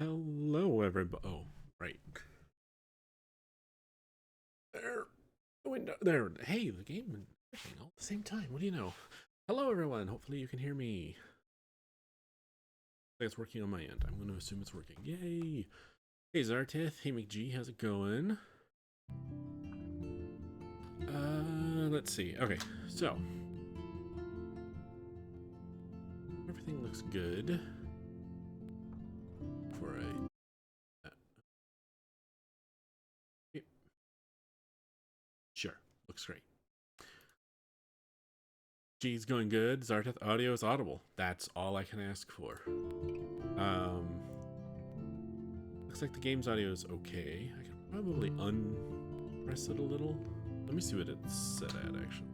Hello, everybody. Oh, right. There. Window. There. Hey, the game and everything all at the same time. What do you know? Hello, everyone. Hopefully you can hear me. It's working on my end. I'm going to assume it's working. Yay. Hey, Zartith. Hey, McG. How's it going? Let's see. Okay, so. Everything looks good. For a... Sure. Looks great. G's going good. Zartith audio is audible. That's all I can ask for. Looks like the game's audio is okay. I could probably unpress it a little. Let me see what it's set at, actually.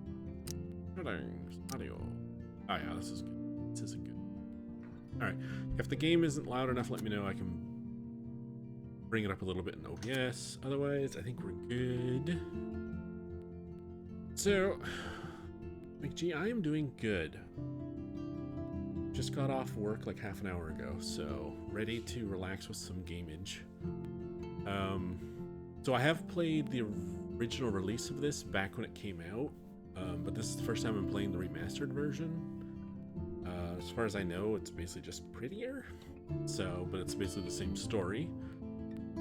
Settings, audio. Oh yeah, this is good. This isn't good. Alright, if the game isn't loud enough, let me know. I can bring it up a little bit in OBS. Otherwise, I think we're good. So, McG, I am doing good. Just got off work like half an hour ago, so ready to relax with some gamage. So I have played the original release of this back when it came out, but this is the first time I'm playing the remastered version. As far as I know, it's basically just prettier, but it's basically the same story.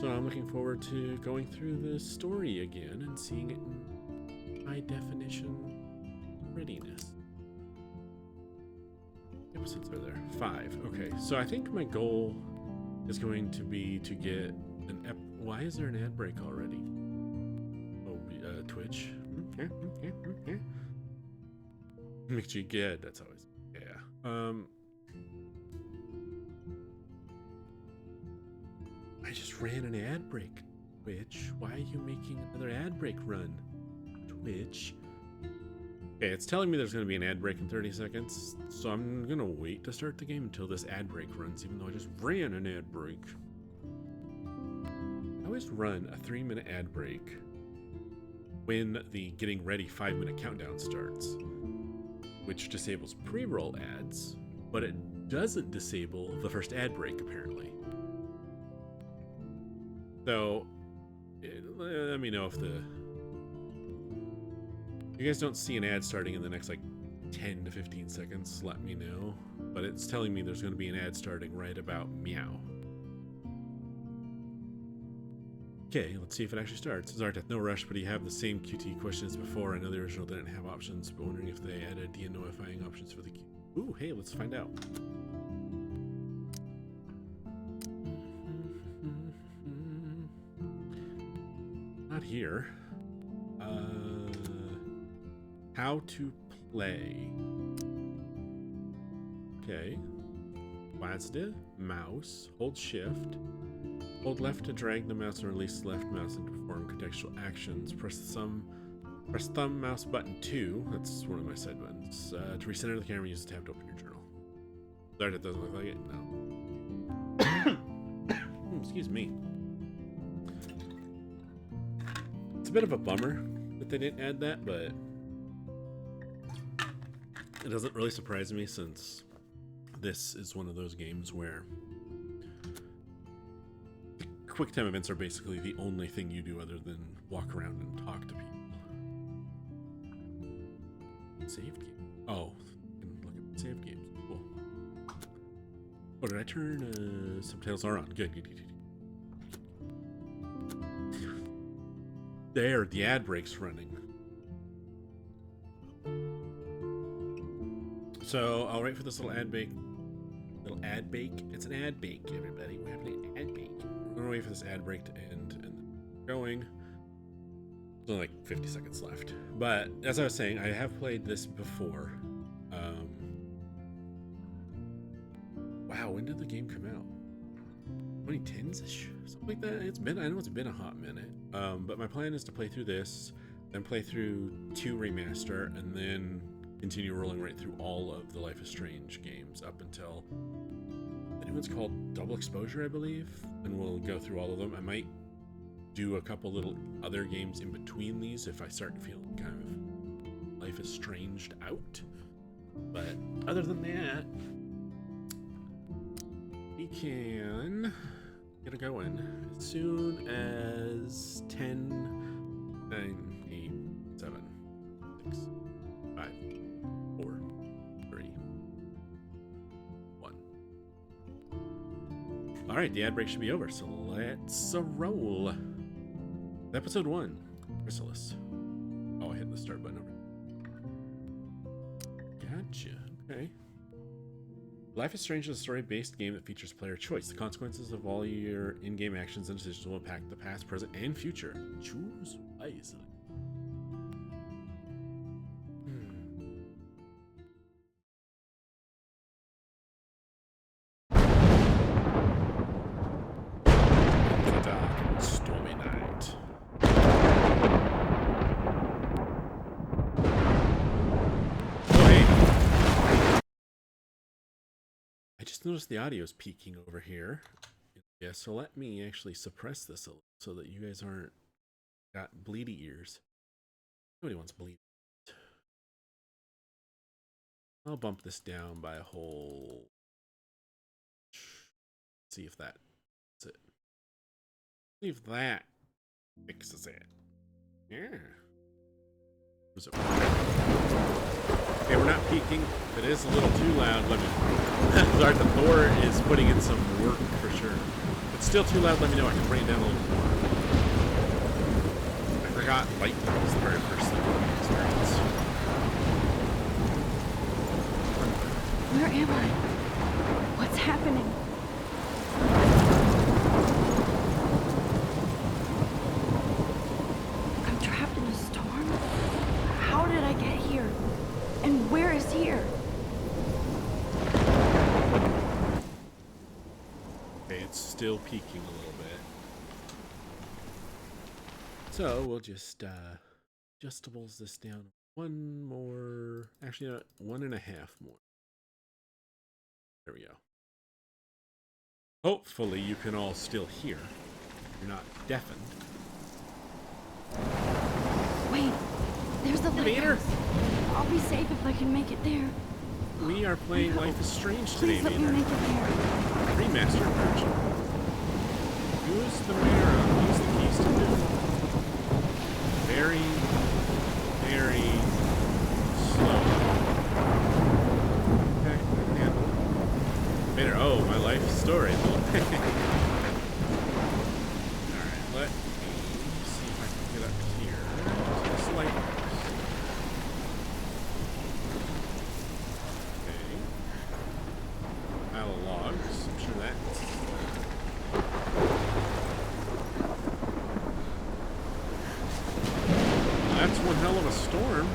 So I'm looking forward to going through the story again and seeing it in high definition prettiness. Episodes are there? 5. Okay, so I think my goal is going to be to get an why is there an ad break already? Oh, Twitch. McG good. That's always I just ran an ad break. Twitch, why are you making another ad break run? Twitch. Okay, it's telling me there's going to be an ad break in 30 seconds, so I'm going to wait to start the game until this ad break runs, even though I just ran an ad break. I always run a 3-minute ad break when the getting ready 5-minute countdown starts, which disables pre-roll ads, but it doesn't disable the first ad break, apparently. So, let me know if you guys don't see an ad starting in the next like 10 to 15 seconds, let me know. But it's telling me there's going to be an ad starting right about meow. Okay, let's see if it actually starts. Zarteth, no rush, but you have the same QT question as before. I know the original didn't have options, but wondering if they added de-notifying options for the queue. Ooh, hey, let's find out. Not here. How to play. Okay. WASD, mouse, hold shift. Hold left to drag the mouse and release the left mouse and perform contextual actions. Press thumb mouse button 2. That's one of my side buttons. To recenter the camera, use the tab to open your journal. Sorry, that doesn't look like it. No. Excuse me. It's a bit of a bummer that they didn't add that, but it doesn't really surprise me since this is one of those games where quick time events are basically the only thing you do other than walk around and talk to people. Saved game. Oh, you can look at saved games. Cool. Oh, did I turn subtitles are on? Good. There, the ad break's running. So I'll wait for this little ad bake. It's an ad bake, everybody. We're having an ad bake. We're gonna wait for this ad break to end and going. There's only like 50 seconds left. But as I was saying, I have played this before. Wow, when did the game come out? 2010s-ish? Something like that. I know it's been a hot minute. But my plan is to play through this, then play through 2 Remaster, and then continue rolling right through all of the Life is Strange games up until the new one's called Double Exposure, I believe, and we'll go through all of them. I might do a couple little other games in between these if I start feeling kind of Life is Stranged out. But other than that, we can Get it going as soon as 10, 9, 8, 7, 6, 5, 4, 3, 1. All right, the ad break should be over, so let's roll. Episode 1, Chrysalis. Oh, I hit the start button over. Gotcha. Okay. Life is Strange is a story-based game that features player choice. The consequences of all your in-game actions and decisions will impact the past, present, and future. Choose wisely. It's a dark and stormy night. I just noticed the audio is peaking over here. Yeah, so let me actually suppress this a little so that you guys aren't got bleedy ears. Nobody wants bleed. I'll bump this down by a whole. See if that's it. See if that fixes it. Yeah. Okay, we're not peaking. If it is a little too loud, let me. Sorry, the Thor is putting in some work for sure. If it's still too loud, let me know. I can bring it down a little more. I forgot lightning was the very first thing I experienced. Where am I? What's happening? I'm trapped in a storm? How did I get here? And where is here? Okay, it's still peaking a little bit. So we'll just adjustables this down one more. Actually, no, 1.5 more. There we go. Hopefully you can all still hear. You're not deafened. Wait, there's the Vader. lighthouse. I'll be safe if I can make it there. We are playing No. Life is Strange today, Please let me Vader. make it there. Remastered version. Use the mirror. Use the keys to move. Very, very slow. Okay, I can handle it. Vader, oh, my life story. Alright, let me see if I can get up here to this lighthouse. Okay. Pile of logs. I'm sure that's... That's one hell of a storm.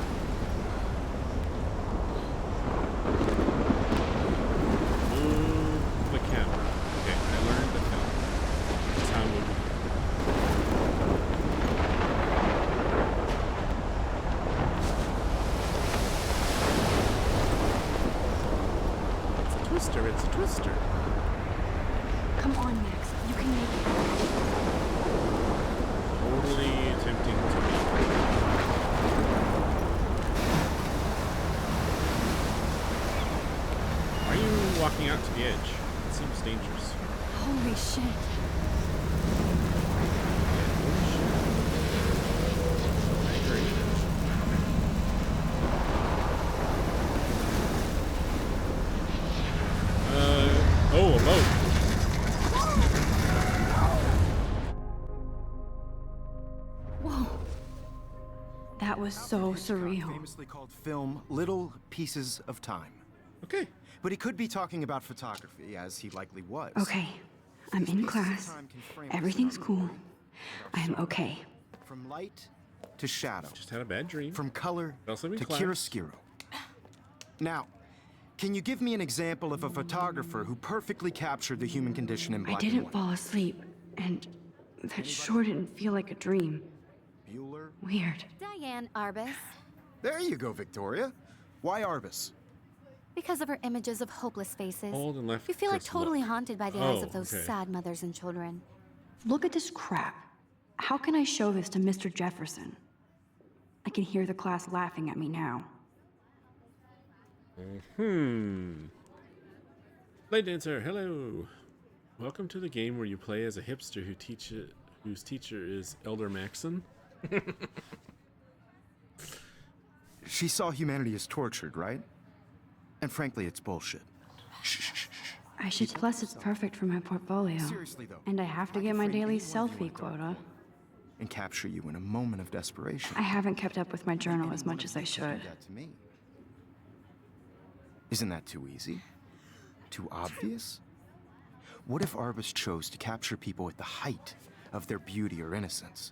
Move the camera. Okay, I learned the film. That's how I move it. It's a twister, it's a twister. Come on, Max. You can make it. Totally attempting to make it. Why are you walking out to the edge? It seems dangerous. Holy shit. I agree. Oh, a boat. Whoa. That was so surreal. Famously called film Little Pieces of Time. Okay. But he could be talking about photography, as he likely was. Okay, I'm in Pieces of class. time can frame us Everything's in our cool. story, I am okay. From light to shadow. Just had a bad dream. From color Also in to class. chiaroscuro. Now, can you give me an example of a photographer who perfectly captured the human condition in I black and didn't white? fall asleep, and that sure didn't feel like a dream. Bueller? Weird. Diane Arbus. There you go, Victoria. Why Arbus? Because of her images of hopeless faces. Hold and left You feel like press totally look. haunted by the eyes of those okay. sad mothers and children. Look at this crap. How can I show this to Mr. Jefferson? I can hear the class laughing at me now. Play dancer, hello. Welcome to the game where you play as a hipster whose teacher is Elder Maxon. She saw humanity as tortured, right? And frankly, it's bullshit. I should. Plus, it's perfect for my portfolio. Seriously, though. And I have to I get could my frame daily any one of you selfie in a dark quota. corner and capture you in a moment of desperation. I haven't kept up with my journal as Any one much of as I you could should. do that to me. Isn't that too easy? Too obvious? What if Arbus chose to capture people at the height of their beauty or innocence?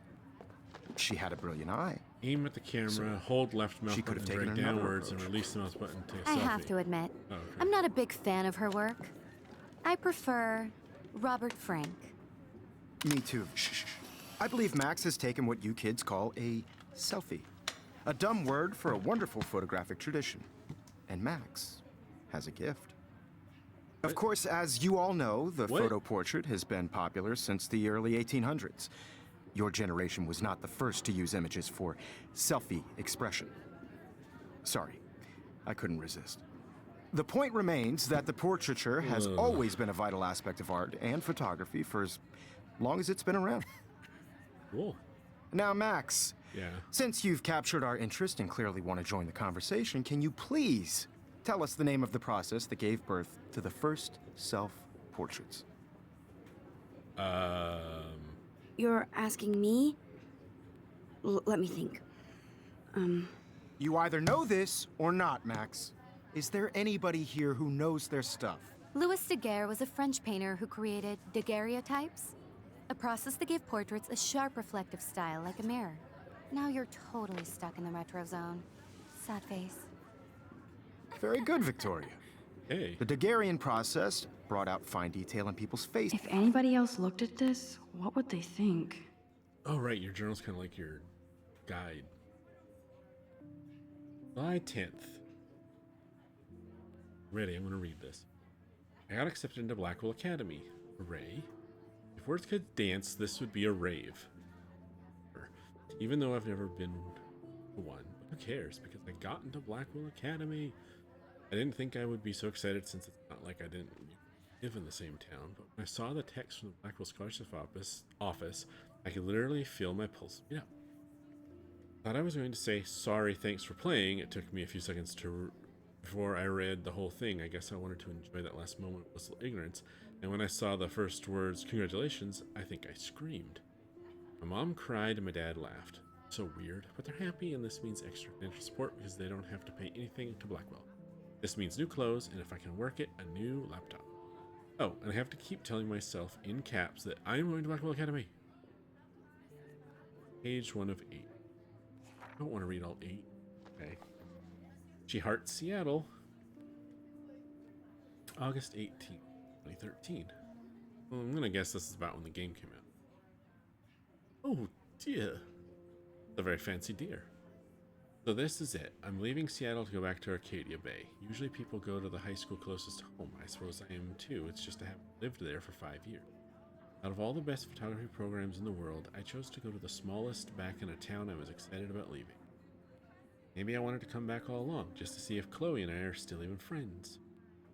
She had a brilliant eye. Aim at the camera, hold left mouse she could button, have drag taken another downwards, and approach. release the mouse button to take a I selfie. have to admit, Oh, okay. I'm not a big fan of her work. I prefer Robert Frank. Me too. I believe Max has taken what you kids call a selfie. A dumb word for a wonderful photographic tradition. And Max has a gift. Of course, as you all know, the What? photo portrait has been popular since the early 1800s. Your generation was not the first to use images for selfie expression. Sorry, I couldn't resist. The point remains that the portraiture has always been a vital aspect of art and photography for as long as it's been around. Cool. Now, Max, Yeah. since you've captured our interest and clearly want to join the conversation, can you please tell us the name of the process that gave birth to the first self-portraits? You're asking me? Let me think. You either know this or not, Max. Is there anybody here who knows their stuff? Louis Daguerre was a French painter who created daguerreotypes, a process that gave portraits a sharp reflective style like a mirror. Now you're totally stuck in the retro zone. Sad face. Very good, Victoria. Hey. The Daguerrean process brought out fine detail in people's faces. If anybody else looked at this, what would they think? Oh, right. Your journal's kind of like your guide. July 10th. Ready, I'm going to read this. I got accepted into Blackwell Academy. Hooray. If words could dance, this would be a rave. Even though I've never been to one. Who cares? Because I got into Blackwell Academy. I didn't think I would be so excited since it's not like I didn't live in the same town. But when I saw the text from the Blackwell Scholarship office, I could literally feel my pulse speed up. Thought I was going to say, sorry, thanks for playing. It took me a few seconds before I read the whole thing. I guess I wanted to enjoy that last moment of blissful ignorance. And when I saw the first words, congratulations, I think I screamed. My mom cried and my dad laughed. So weird, but they're happy, and this means extra financial support because they don't have to pay anything to Blackwell. This means new clothes, and if I can work it, a new laptop. Oh, and I have to keep telling myself in caps that I'm going to Blackwell Academy. Page 1 of 8. I don't want to read all 8. Okay. She Heart Seattle. August 18th, 2013. Well, I'm going to guess this is about when the game came out. Oh, dear. It's a very fancy deer. So this is it. I'm leaving Seattle to go back to Arcadia Bay. Usually people go to the high school closest to home. I suppose I am too. It's just I haven't lived there for 5 years. Out of all the best photography programs in the world, I chose to go to the smallest back in a town I was excited about leaving. Maybe I wanted to come back all along, just to see if Chloe and I are still even friends.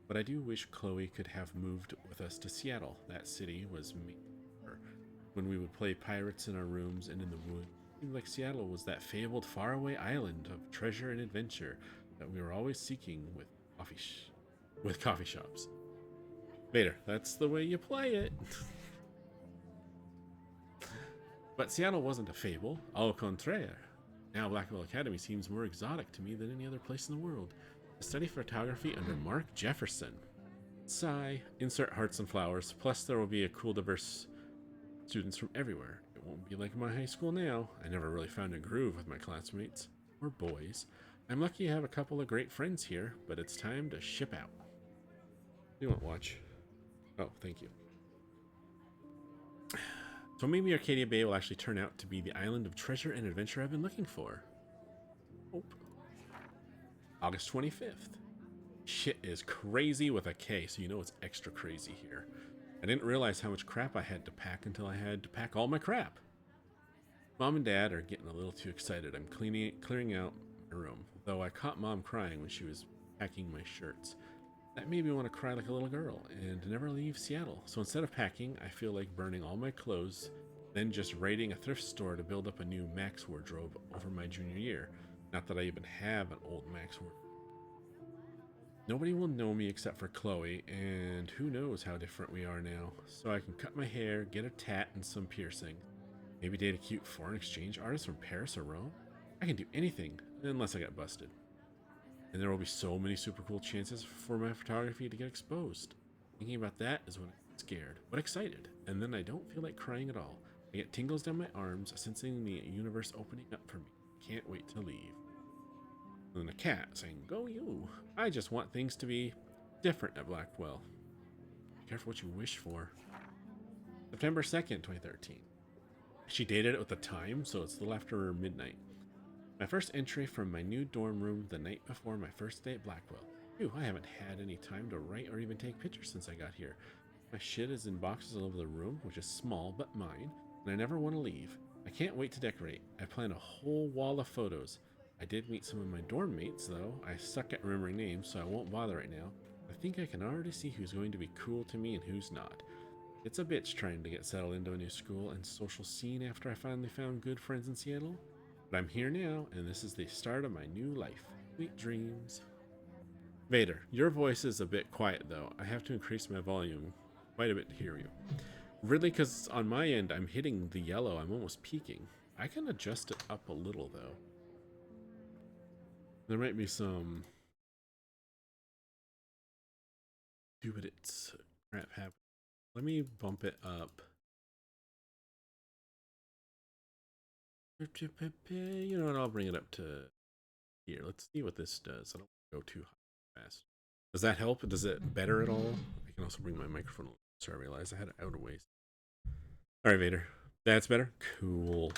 But I do wish Chloe could have moved with us to Seattle. That city was me. When we would play pirates in our rooms and in the woods, it seemed like Seattle was that fabled faraway island of treasure and adventure that we were always seeking with coffee shops. Vader, that's the way you play it. But Seattle wasn't a fable, au contraire. Now Blackwell Academy seems more exotic to me than any other place in the world. To study photography under Mark Jefferson. Sigh, insert hearts and flowers, plus there will be a cool diverse students from everywhere. It won't be like my high school now. I never really found a groove with my classmates, or boys. I'm lucky to have a couple of great friends here, but it's time to ship out. You won't watch. Oh, thank you. So maybe Arcadia Bay will actually turn out to be the island of treasure and adventure I've been looking for. Hope. August 25th. Shit is crazy with a K, so you know it's extra crazy here. I didn't realize how much crap I had to pack until I had to pack all my crap. Mom and Dad are getting a little too excited. I'm clearing out my room, though I caught Mom crying when she was packing my shirts. That made me want to cry like a little girl and never leave Seattle. So instead of packing, I feel like burning all my clothes, then just raiding a thrift store to build up a new Max wardrobe over my junior year. Not that I even have an old Max wardrobe. Nobody will know me except for Chloe, and who knows how different we are now. So I can cut my hair, get a tat and some piercing. Maybe date a cute foreign exchange artist from Paris or Rome. I can do anything, unless I get busted. And there will be so many super cool chances for my photography to get exposed. Thinking about that is when I get scared, but excited, and then I don't feel like crying at all. I get tingles down my arms, sensing the universe opening up for me. Can't wait to leave. And then a cat saying, "Go you." I just want things to be different at Blackwell. Be careful what you wish for. September 2nd, 2013. She dated it with the time, so it's a little after midnight. My first entry from my new dorm room the night before my first day at Blackwell. Phew, I haven't had any time to write or even take pictures since I got here. My shit is in boxes all over the room, which is small but mine, and I never want to leave. I can't wait to decorate. I plan a whole wall of photos. I did meet some of my dorm mates, though. I suck at remembering names, so I won't bother right now. I think I can already see who's going to be cool to me and who's not. It's a bitch trying to get settled into a new school and social scene after I finally found good friends in Seattle. But I'm here now, and this is the start of my new life. Sweet dreams. Vader, your voice is a bit quiet, though. I have to increase my volume quite a bit to hear you. Really, because on my end, I'm hitting the yellow. I'm almost peaking. I can adjust it up a little, though. There might be some stupid crap happening. Let me bump it up. You know what? I'll bring it up to here. Let's see what this does. I don't go too fast. Does that help? Does it better at all? I can also bring my microphone. So I realized I had it out of ways. All right, Vader. That's better. Cool.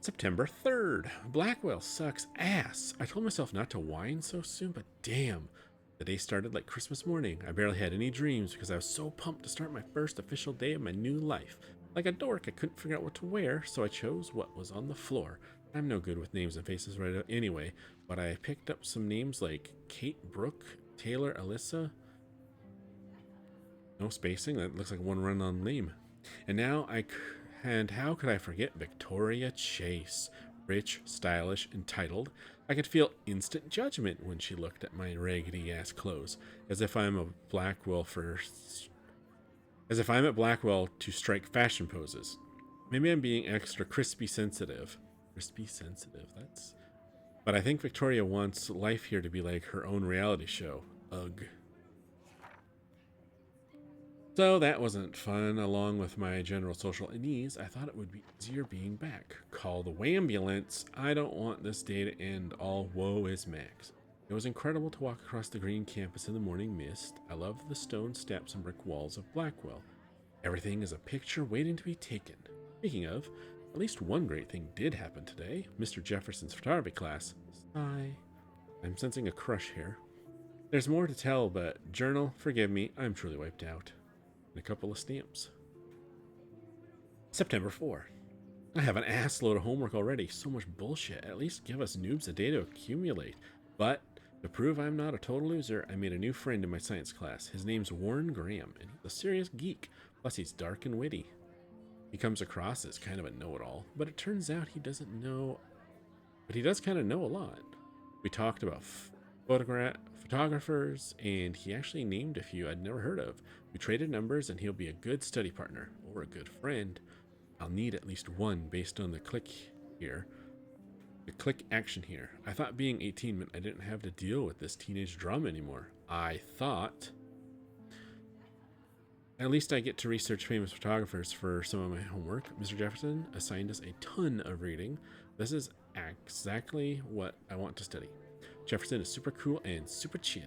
September 3rd. Blackwell sucks ass. I told myself not to whine so soon, but damn. The day started like Christmas morning. I barely had any dreams because I was so pumped to start my first official day of my new life. Like a dork, I couldn't figure out what to wear, so I chose what was on the floor. I'm no good with names and faces right anyway, but I picked up some names like Kate, Brooke, Taylor, Alyssa. No spacing, that looks like one run-on name. And how could I forget Victoria Chase? Rich, stylish, entitled. I could feel instant judgment when she looked at my raggedy-ass clothes, as if I'm at Blackwell to strike fashion poses. Maybe I'm being extra crispy sensitive. Crispy sensitive, that's... But I think Victoria wants life here to be like her own reality show. Ugh. So that wasn't fun. Along with my general social unease, I thought it would be easier being back. Call the Wambulance. I don't want this day to end. All woe is Max. It was incredible to walk across the green campus in the morning mist. I love the stone steps and brick walls of Blackwell. Everything is a picture waiting to be taken. Speaking of, at least one great thing did happen today. Mr. Jefferson's photography class. Sigh. I'm sensing a crush here. There's more to tell, but journal, forgive me, I'm truly wiped out. And a couple of stamps. September 4. I have an ass load of homework already. So much bullshit. At least give us noobs a day to accumulate. But to prove I'm not a total loser, I made a new friend in my science class. His name's Warren Graham, and he's a serious geek. Plus, he's dark and witty. He comes across as kind of a know-it-all, but it turns out he doesn't know. But he does kind of know a lot. We talked about photographers, and he actually named a few I'd never heard of. We traded numbers, and he'll be a good study partner, or a good friend. I'll need at least one based on the click here. The click action here. I thought being 18 meant I didn't have to deal with this teenage drama anymore. I thought... At least I get to research famous photographers for some of my homework. Mr. Jefferson assigned us a ton of reading. This is exactly what I want to study. Jefferson is super cool and super chill.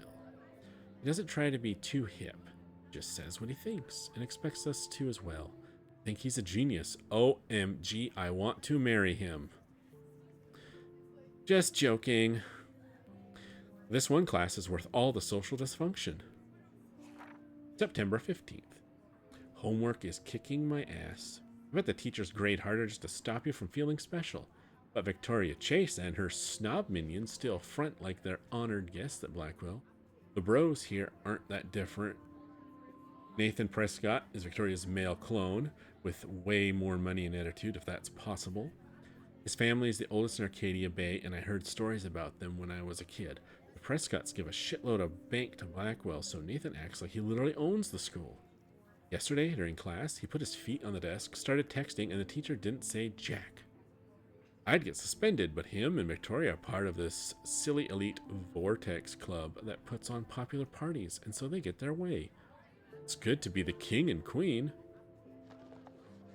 He doesn't try to be too hip. He just says what he thinks and expects us to as well. I think he's a genius. OMG, I want to marry him. Just joking. This one class is worth all the social dysfunction. September 15th. Homework is kicking my ass. I bet the teachers grade harder just to stop you from feeling special. But Victoria Chase and her snob minions still front like they're honored guests at Blackwell. The bros here aren't that different. Nathan Prescott is Victoria's male clone, with way more money and attitude, if that's possible. His family is the oldest in Arcadia Bay, and I heard stories about them when I was a kid. The Prescotts give a shitload of bank to Blackwell, so Nathan acts like he literally owns the school. Yesterday, during class, he put his feet on the desk, started texting, and the teacher didn't say jack. I'd get suspended, but him and Victoria are part of this silly elite Vortex club that puts on popular parties, and so they get their way. It's good to be the king and queen.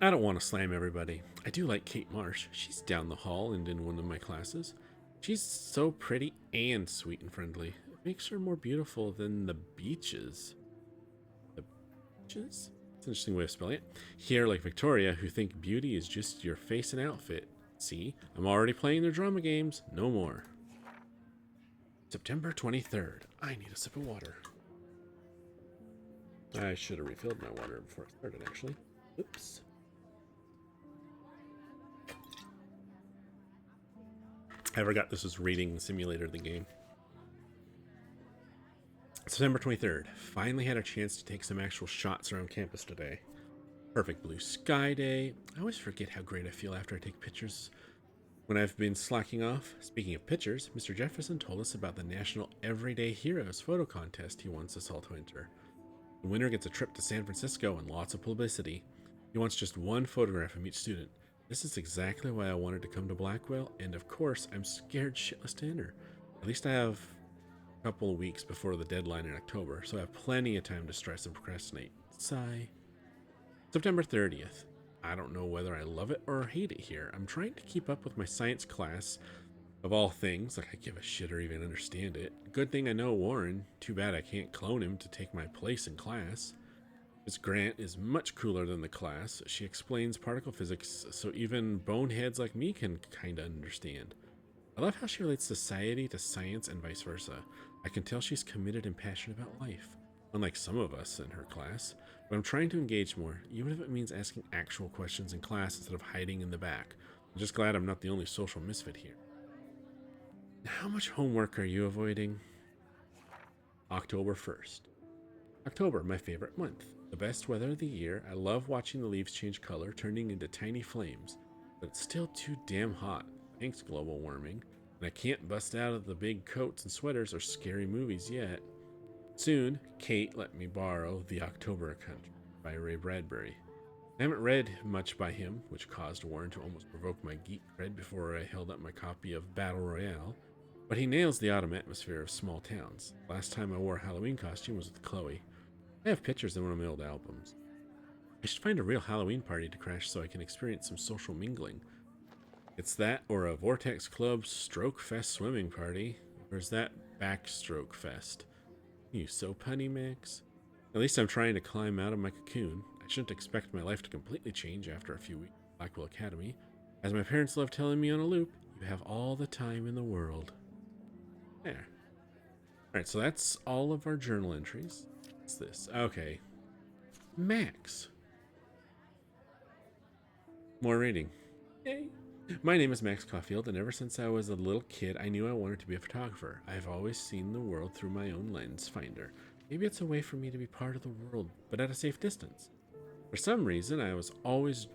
I don't want to slam everybody. I do like Kate Marsh. She's down the hall and in one of my classes. She's so pretty and sweet and friendly. It makes her more beautiful than the beaches. The beaches? It's an interesting way of spelling it. Here, like Victoria, who think beauty is just your face and outfit. See, I'm already playing their drama games. No more. September 23rd. I need a sip of water. I should have refilled my water before I started, actually. Oops. I forgot this was reading simulator of the game. September 23rd. Finally had a chance to take some actual shots around campus today. Perfect blue sky day. I always forget how great I feel after I take pictures when I've been slacking off. Speaking of pictures, Mr. Jefferson told us about the National Everyday Heroes photo contest he wants us all to enter. The winner gets a trip to San Francisco and lots of publicity. He wants just one photograph from each student. This is exactly why I wanted to come to Blackwell, and of course, I'm scared shitless to enter. At least I have a couple of weeks before the deadline in October, so I have plenty of time to stress and procrastinate. Sigh. September 30th. I don't know whether I love it or hate it here. I'm trying to keep up with my science class, of all things, like I give a shit or even understand it. Good thing I know Warren. Too bad I can't clone him to take my place in class. Miss Grant is much cooler than the class. She explains particle physics so even boneheads like me can kinda understand. I love how she relates society to science and vice versa. I can tell she's committed and passionate about life, unlike some of us in her class. But I'm trying to engage more, even if it means asking actual questions in class instead of hiding in the back. I'm just glad I'm not the only social misfit here. How much homework are you avoiding? October 1st. October, my favorite month. The best weather of the year. I love watching the leaves change color, turning into tiny flames. But it's still too damn hot. Thanks, global warming. And I can't bust out of the big coats and sweaters or scary movies yet. Soon, Kate let me borrow The October Country by Ray Bradbury. I haven't read much by him, which caused Warren to almost provoke my geek cred before I held up my copy of Battle Royale. But he nails the autumn atmosphere of small towns. Last time I wore a Halloween costume was with Chloe. I have pictures in one of my old albums. I should find a real Halloween party to crash so I can experience some social mingling. It's that or a Vortex Club Stroke Fest swimming party. Or is that Backstroke Fest? You so punny, Max. At least I'm trying to climb out of my cocoon. I shouldn't expect my life to completely change after a few weeks at Blackwell Academy. As my parents love telling me on a loop, you have all the time in the world. There. Alright, so that's all of our journal entries. What's this? Okay. Max. More reading. Yay. My name is Max Caulfield, and ever since I was a little kid, I knew I wanted to be a photographer. I've always seen the world through my own lens finder. Maybe it's a way for me to be part of the world, but at a safe distance. For some reason, I was always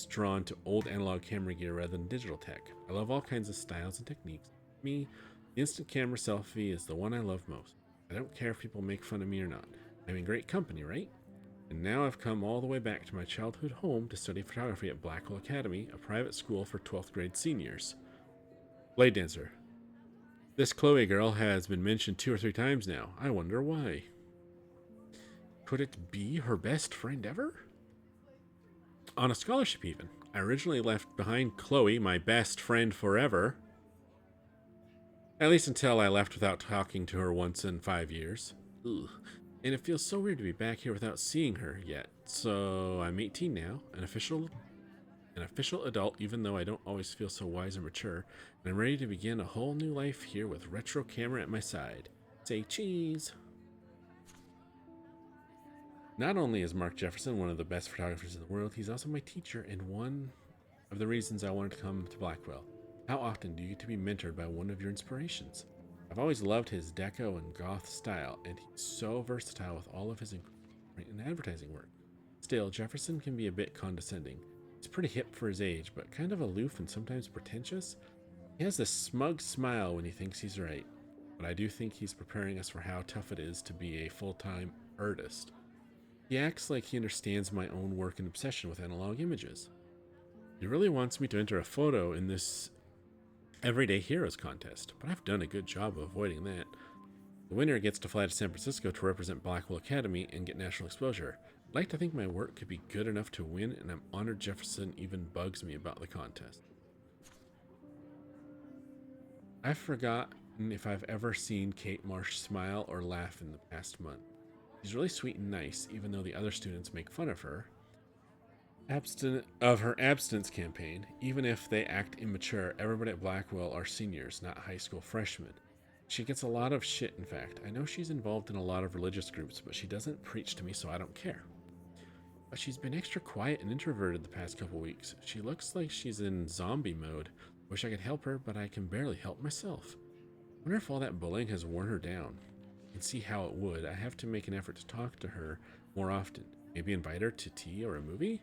drawn to old analog camera gear rather than digital tech. I love all kinds of styles and techniques. For me, the instant camera selfie is the one I love most. I don't care if people make fun of me or not. I'm in great company, right? And now I've come all the way back to my childhood home to study photography at Blackwell Academy, a private school for 12th grade seniors. Blade Dancer. This Chloe girl has been mentioned 2 or 3 times now. I wonder why. Could it be her best friend ever? On a scholarship even. I originally left behind Chloe, my best friend forever. At least until I left without talking to her once in 5 years. Ugh. And it feels so weird to be back here without seeing her yet. So I'm 18 now, an official adult, even though I don't always feel so wise or mature. And I'm ready to begin a whole new life here with retro camera at my side. Say cheese. Not only is Mark Jefferson one of the best photographers in the world, he's also my teacher and one of the reasons I wanted to come to Blackwell. How often do you get to be mentored by one of your inspirations? I've always loved his deco and goth style, and he's so versatile with all of his print and advertising work. Still, Jefferson can be a bit condescending. He's pretty hip for his age, but kind of aloof and sometimes pretentious. He has this smug smile when he thinks he's right, but I do think he's preparing us for how tough it is to be a full-time artist. He acts like he understands my own work and obsession with analog images. He really wants me to enter a photo in this Everyday Heroes contest, but I've done a good job of avoiding that. The winner gets to fly to San Francisco to represent Blackwell Academy and get national exposure. I'd like to think my work could be good enough to win, and I'm honored Jefferson even bugs me about the contest. I've forgotten if I've ever seen Kate Marsh smile or laugh in the past month. She's really sweet and nice, even though the other students make fun of her. Her abstinence campaign. Even if they act immature, everybody at Blackwell are seniors, not high school freshmen. She gets a lot of shit, in fact. I know she's involved in a lot of religious groups, but she doesn't preach to me, so I don't care. But she's been extra quiet and introverted the past couple weeks. She looks like she's in zombie mode. Wish I could help her, but I can barely help myself. Wonder if all that bullying has worn her down. I can see how it would. I have to make an effort to talk to her more often. Maybe invite her to tea or a movie?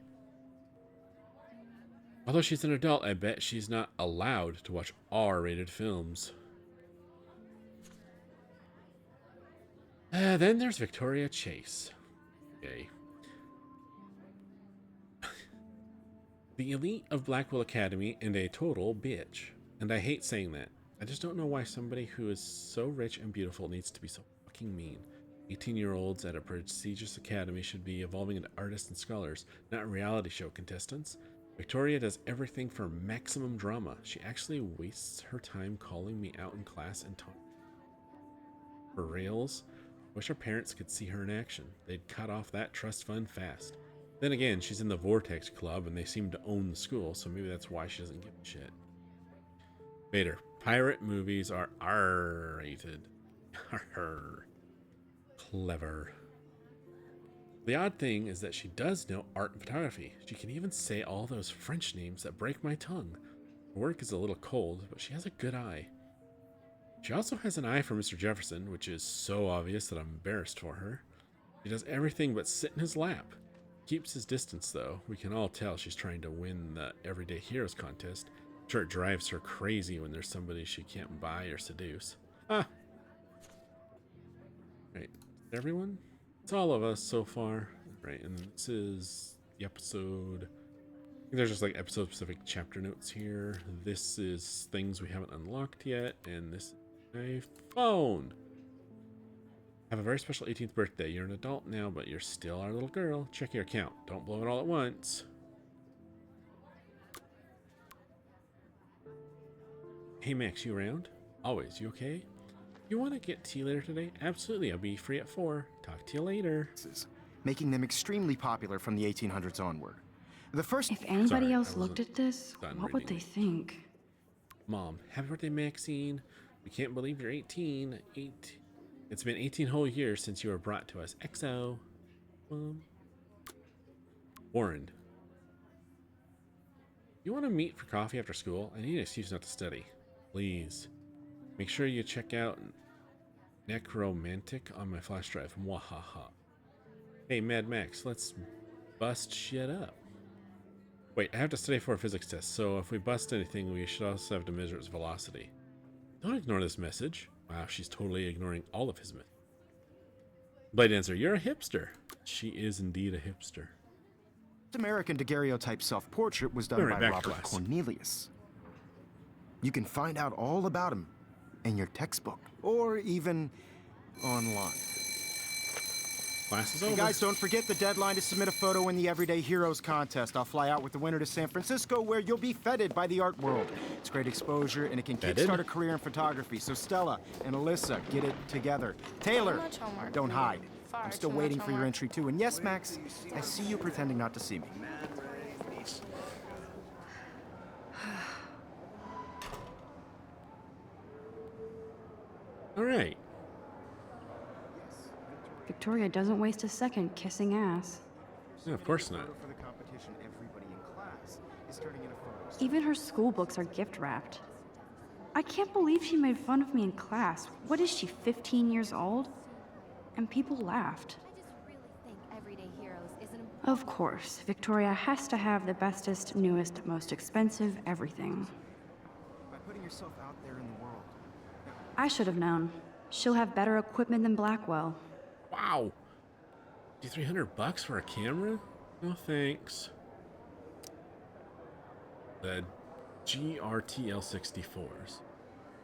Although she's an adult, I bet she's not allowed to watch R-rated films. Then there's Victoria Chase. Okay. The elite of Blackwell Academy and a total bitch. And I hate saying that. I just don't know why somebody who is so rich and beautiful needs to be so fucking mean. 18-year-olds at a prestigious academy should be evolving into artists and scholars, not reality show contestants. Victoria does everything for maximum drama. She actually wastes her time calling me out in class and talking. For reals? Wish her parents could see her in action. They'd cut off that trust fund fast. Then again, she's in the Vortex Club and they seem to own the school, so maybe that's why she doesn't give a shit. Vader, pirate movies are R-rated. Clever. The odd thing is that she does know art and photography. She can even say all those French names that break my tongue. Her work is a little cold, but she has a good eye. She also has an eye for Mr. Jefferson, which is so obvious that I'm embarrassed for her. She does everything but sit in his lap. Keeps his distance, though. We can all tell she's trying to win the Everyday Heroes contest. I'm sure it drives her crazy when there's somebody she can't buy or seduce. Ah! Right, everyone? It's all of us so far. Right, and this is the episode. I think there's just like episode specific chapter notes here. This is things we haven't unlocked yet, and this is my phone. Have a very special 18th birthday. You're an adult now, but you're still our little girl. Check your account. Don't blow it all at once. Hey Max, you around? Always. You okay? You want to get tea later today? Absolutely. I'll be free at 4. Talk to you later. Making them extremely popular from the 1800s onward. The first... If anybody else looked at this, what would they think? Mom, happy birthday, Maxine. We can't believe you're 18. It's been 18 whole years since you were brought to us. XO. Warren. You want to meet for coffee after school? I need an excuse not to study. Please. Make sure you check out Necromantic on my flash drive. Mwahaha. Hey, Mad Max, let's bust shit up. Wait, I have to study for a physics test, so if we bust anything, we should also have to measure its velocity. Don't ignore this message. Wow, she's totally ignoring all of his myth. Blade Dancer, you're a hipster. She is indeed a hipster. American daguerreotype self-portrait was done by Robert Cornelius. You can find out all about him in your textbook, or even online. Class is over. Hey guys, don't forget the deadline to submit a photo in the Everyday Heroes contest. I'll fly out with the winner to San Francisco, where you'll be feted by the art world. It's great exposure, and it can kickstart a career in photography. So Stella and Alyssa, get it together. Taylor, don't hide. I'm still waiting for your entry too. And yes, Max, I see you pretending not to see me. All right. Victoria doesn't waste a second kissing ass. No, of course not. Even her school books are gift wrapped. I can't believe she made fun of me in class. What is she, 15 years old? And people laughed. I just really think Everyday Heroes is an Of course, Victoria has to have the bestest, newest, most expensive everything. By putting yourself out there in the world. I should have known. She'll have better equipment than Blackwell. Wow. $300 for a camera? No thanks. The GRTL 64s.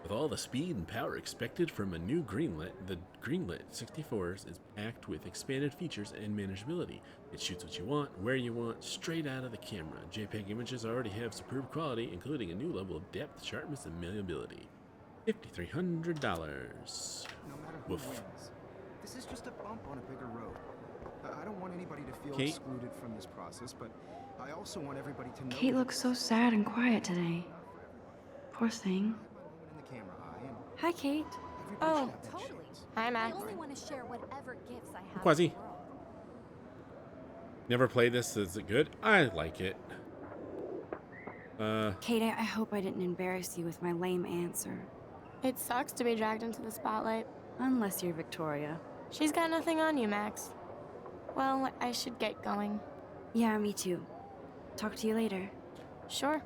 With all the speed and power expected from a new Greenlit, the Greenlit 64s is packed with expanded features and manageability. It shoots what you want, where you want, straight out of the camera. JPEG images already have superb quality, including a new level of depth, sharpness, and malleability. $5,300. No matter who Woof. wins, this is just a bump on a bigger road. I don't want anybody to feel Kate? excluded from this process, but I also want everybody to know. Kate looks so sad and quiet today. Poor thing. In the camera eye, and Hi, Kate. everybody Oh, should have that totally. chance. Hi, I Max. only want to share whatever gifts I have. Quasi. in the world. Never played this. Is it good? I like it. Kate, I hope I didn't embarrass you with my lame answer. It sucks to be dragged into the spotlight. Unless you're Victoria. She's got nothing on you, Max. Well, I should get going. Yeah, me too. Talk to you later. Sure.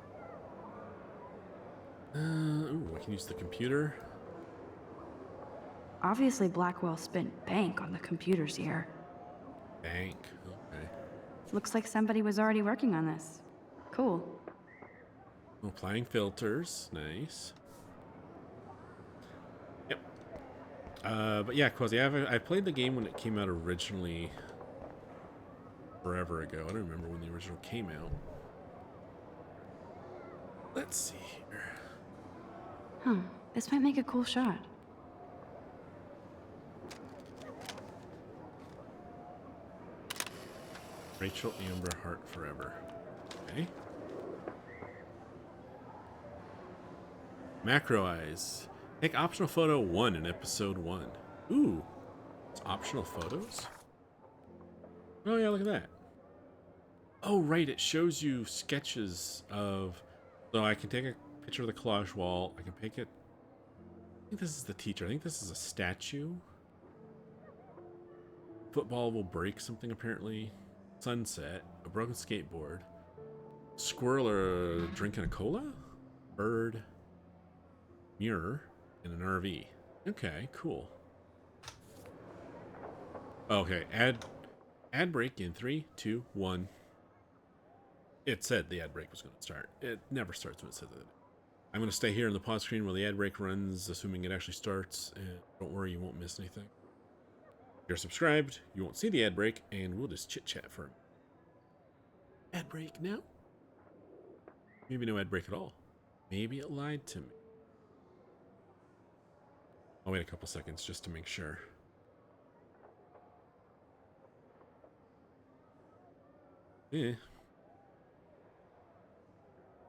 Ooh, I can use the computer. Obviously, Blackwell spent bank on the computers here. Bank. Okay. Looks like somebody was already working on this. Cool. Applying filters. Nice. Yep. But yeah, Quasi, I played the game when it came out originally. Forever ago. I don't remember when the original came out. Let's see here. Huh. This might make a cool shot. Rachel Amber Heart Forever. Okay. Macro Eyes. Take optional photo 1 in episode 1. Ooh. It's optional photos? Oh yeah, look at that. Oh right, it shows you sketches of... So I can take a picture of the collage wall. I can pick it... I think this is the teacher. I think this is a statue. Football will break something apparently. Sunset. A broken skateboard. Squirrel drinking a cola? Bird. Mirror. And an RV. Okay, cool. Okay, ad break in 3, 2, 1. It said the ad break was going to start. It never starts when it says it. I'm going to stay here on the pause screen while the ad break runs, assuming it actually starts. And don't worry, you won't miss anything. If you're subscribed, you won't see the ad break, and we'll just chit chat for a minute. Ad break now? Maybe no ad break at all. Maybe it lied to me. I'll wait a couple seconds just to make sure. Yeah.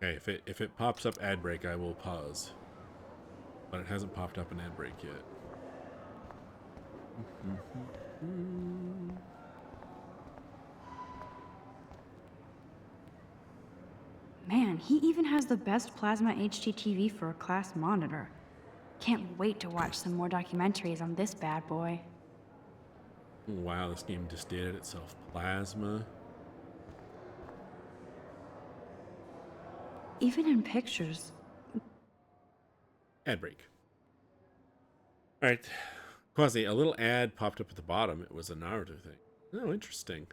Okay, if it pops up ad break, I will pause. But it hasn't popped up an ad break yet. Man, he even has the best plasma HDTV for a class monitor. Can't wait to watch some more documentaries on this bad boy. Wow, this game just dated itself. Plasma. Even in pictures. Ad break. Alright. Quasi, a little ad popped up at the bottom. It was a Naruto thing. Oh, interesting.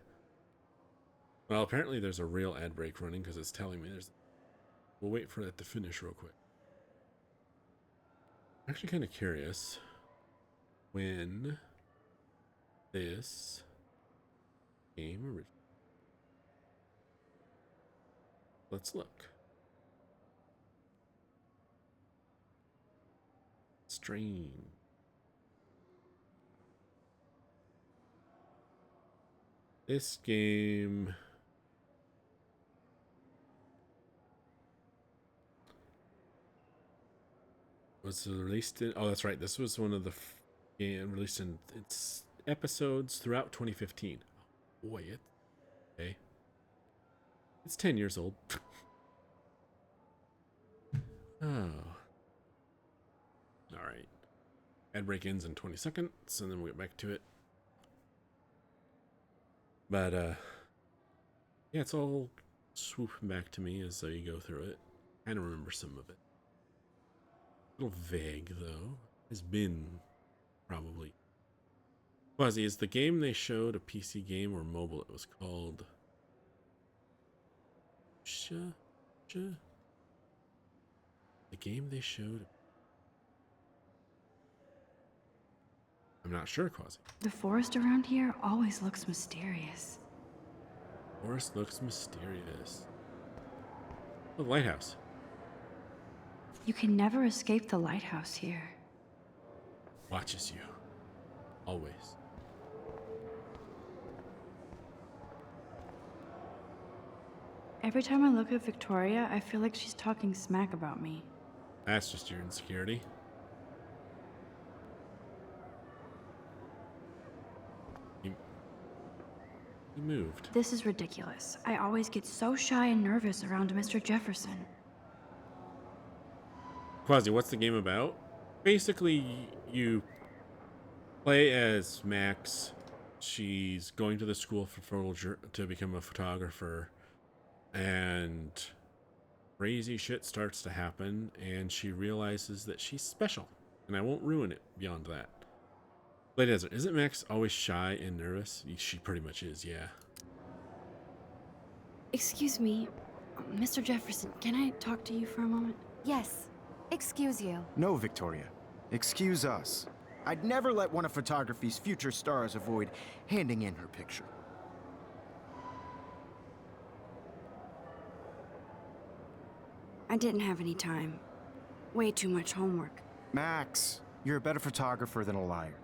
Well, apparently there's a real ad break running because it's telling me there's... We'll wait for that to finish real quick. I'm actually kind of curious when this game originated. Let's look. Stream. This game was released in... Oh, that's right. This was one of the game released in its episodes throughout 2015. Oh, boy, okay. It's 10 years old. Oh. All right. Ad break ends in 20 seconds, and then we'll get back to it. But, yeah, it's all swooping back to me as you go through it. I don't remember some of it. A little vague, though. Has been, probably. Quasi, is the game they showed a PC game or mobile? It was called... The game they showed... I'm not sure, Quasi. The forest around here always looks mysterious. Forest looks mysterious. The lighthouse. You can never escape the lighthouse here. Watches you. Always. Every time I look at Victoria, I feel like she's talking smack about me. That's just your insecurity. He moved. This is ridiculous. I always get so shy and nervous around Mr. Jefferson. Quasi, what's the game about? Basically, you play as Max. She's going to the school for to become a photographer, and crazy shit starts to happen, and she realizes that she's special. And I won't ruin it beyond that. But isn't Max always shy and nervous? She pretty much is, yeah. Excuse me, Mr. Jefferson, can I talk to you for a moment? Yes. Excuse you. No, Victoria. Excuse us. I'd never let one of photography's future stars avoid handing in her picture. I didn't have any time. Way too much homework. Max, you're a better photographer than a liar.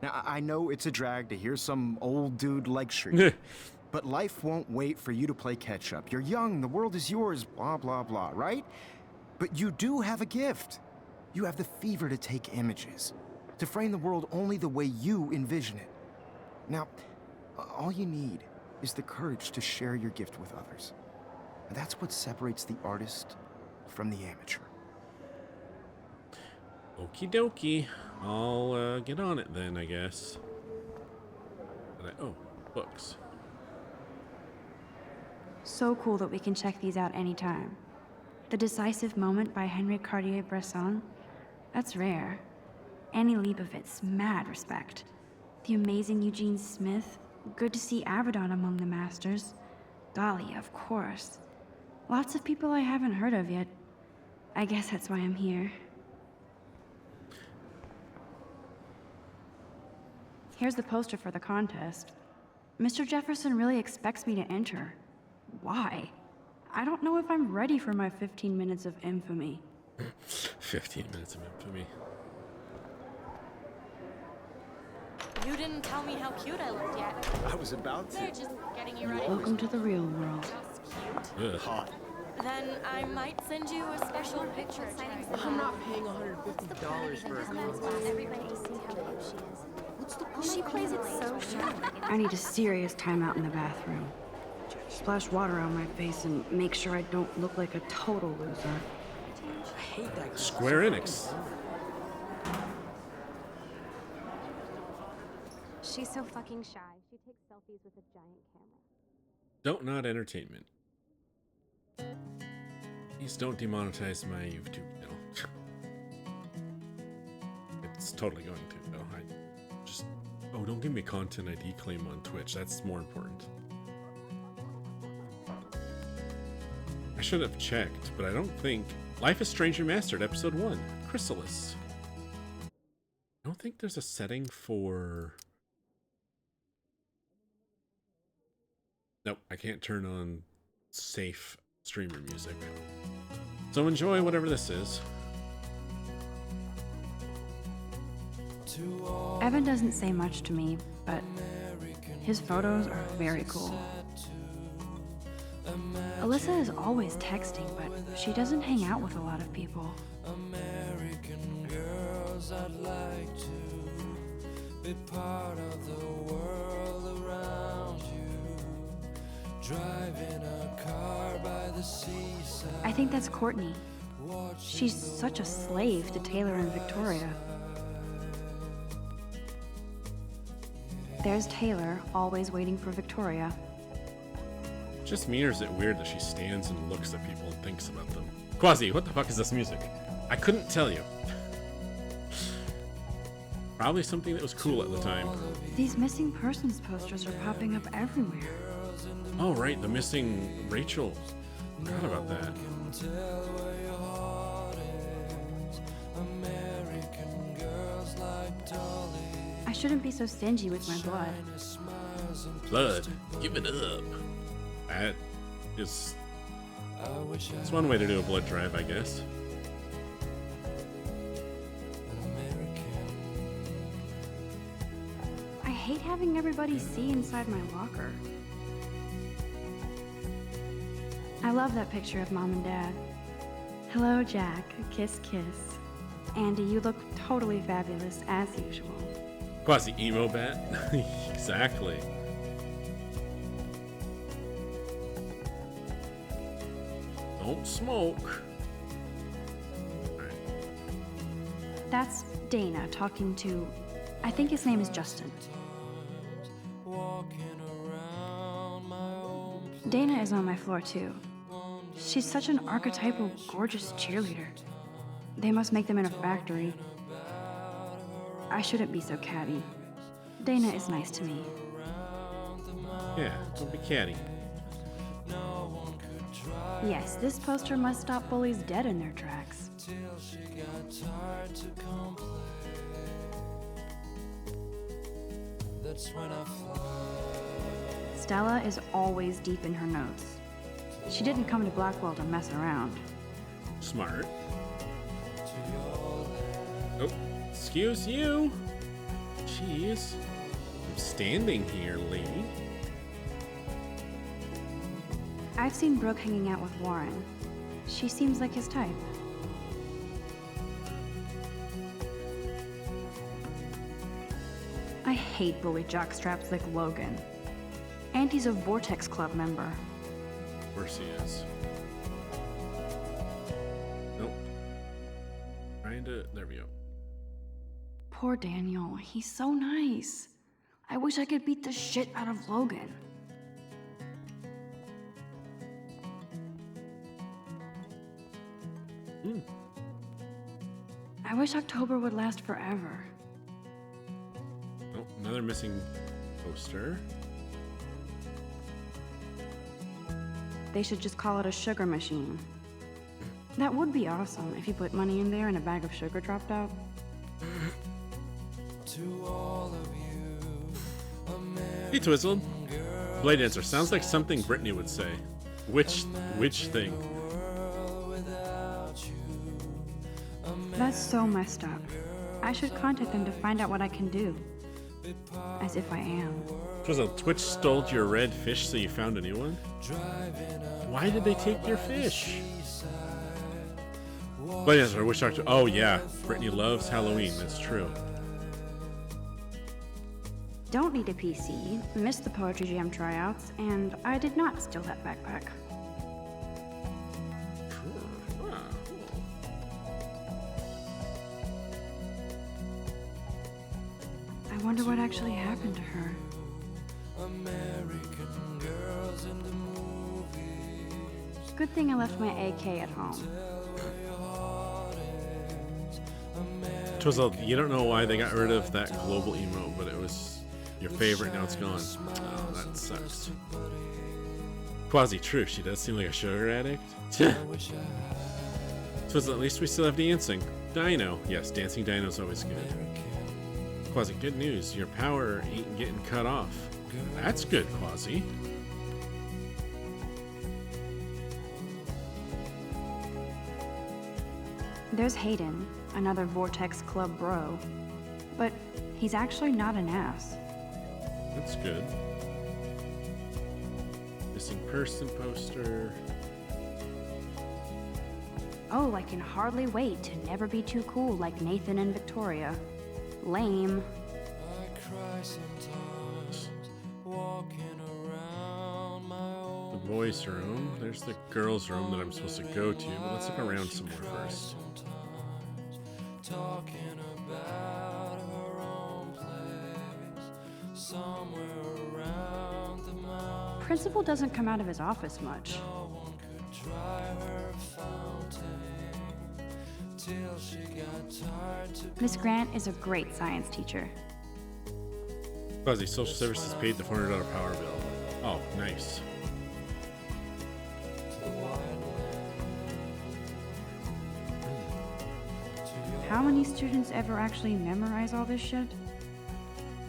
Now, I know it's a drag to hear some old dude lecture you, but life won't wait for you to play catch-up. You're young, the world is yours, blah, blah, blah, right? But you do have a gift. You have the fever to take images, to frame the world only the way you envision it. Now, all you need is the courage to share your gift with others. And that's what separates the artist from the amateur. Okie dokie. I'll get on it then, I guess. Oh, books. So cool that we can check these out anytime. The Decisive Moment by Henry Cartier-Bresson? That's rare. Annie Leibovitz, mad respect. The amazing Eugene Smith? Good to see Avedon among the masters. Golly, of course. Lots of people I haven't heard of yet. I guess that's why I'm here. Here's the poster for the contest. Mr. Jefferson really expects me to enter. Why? I don't know if I'm ready for my 15 minutes of infamy. 15 minutes of infamy. You didn't tell me how cute I looked yet. I was about They're just getting you ready. Welcome to the real world. Just cute. Ugh. Hot. Then I might send you a special picture. I'm not paying $150 for a contest. Everybody to see how cute she is. She plays it so shy. I need a serious timeout in the bathroom. Splash water on my face and make sure I don't look like a total loser. I hate that. Square Enix. She's so fucking shy. She takes selfies with a giant camera. Dontnod Entertainment. Please don't demonetize my YouTube channel. It's totally going to, though. Oh, don't give me content ID claim on Twitch. That's more important. I should have checked, but I don't think... Life is Strange Remastered, Episode 1. Chrysalis. I don't think there's a setting for... Nope, I can't turn on safe streamer music. So enjoy whatever this is. Evan doesn't say much to me, but his photos are very cool. Alyssa is always texting, but she doesn't hang out with a lot of people. American girls, I'd like to be part of the world around you. Driving a car by the seaside. I think that's Courtney. She's such a slave to Taylor and Victoria. There's Taylor, always waiting for Victoria. Just me, or is it weird that she stands and looks at people and thinks about them? Quasi, what the fuck is this music? I couldn't tell you. Probably something that was cool at the time. These missing persons posters are popping up everywhere. Oh, right, the missing Rachel. Forgot about that. I shouldn't be so stingy with my blood. Blood, give it up. That is... It's one way to do a blood drive, I guess. I hate having everybody see inside my locker. I love that picture of Mom and Dad. Hello, Jack. Kiss, kiss. Andy, you look totally fabulous, as usual. Quasi emo bat? Exactly. Don't smoke. Alright. That's Dana talking to... I think his name is Justin. Dana is on my floor, too. She's such an archetypal, gorgeous cheerleader. They must make them in a factory. I shouldn't be so catty. Dana is nice to me. Yeah, don't be catty. Yes, this poster must stop bullies dead in their tracks. Stella is always deep in her notes. She didn't come to Blackwell to mess around. Smart. Oh, excuse you. Jeez. I'm standing here, lady. I've seen Brooke hanging out with Warren. She seems like his type. I hate bully jockstraps like Logan. And he's a Vortex Club member. Of course he is. Nope. Trying to... There we go. Poor Daniel, he's so nice. I wish I could beat the shit out of Logan. I wish October would last forever. Oh, another missing poster. They should just call it a sugar machine. That would be awesome if you put money in there and a bag of sugar dropped out. Hey, Twizzled. Blade Dancer sounds like something Brittany would say. Which thing? That's so messed up. I should contact them to find out what I can do. As if I am. Twizzled, Twitch stole your red fish, so you found a new one? Why did they take your fish? Blade Dancer, I wish Dr. Oh yeah, Brittany loves Halloween. That's true. Don't need a PC, missed the Poetry Jam tryouts, and I did not steal that backpack. I wonder what actually happened to her. Good thing I left my AK at home. Twizzle, you don't know why they got rid of that global emote, but it was your favorite, now it's gone. Oh, that sucks. Quasi true, she does seem like a sugar addict. Twizzle, at least we still have dancing. Dino. Yes, dancing Dino's always good. Quasi, good news. Your power ain't getting cut off. That's good, Quasi. There's Hayden, another Vortex Club bro. But he's actually not an ass. That's good. Missing person poster. Oh, I can hardly wait to never be too cool like Nathan and Victoria. Lame. The boys' room. There's the girls' room that I'm supposed to go to, but let's look around some more first. Talking about her own place, somewhere around the mountain. Principal doesn't come out of his office much. No one could try her fountain till she got tired to Miss Grant is a great science teacher. Fuzzy, social services paid the $400 power bill. Oh, nice. How many students ever actually memorize all this shit?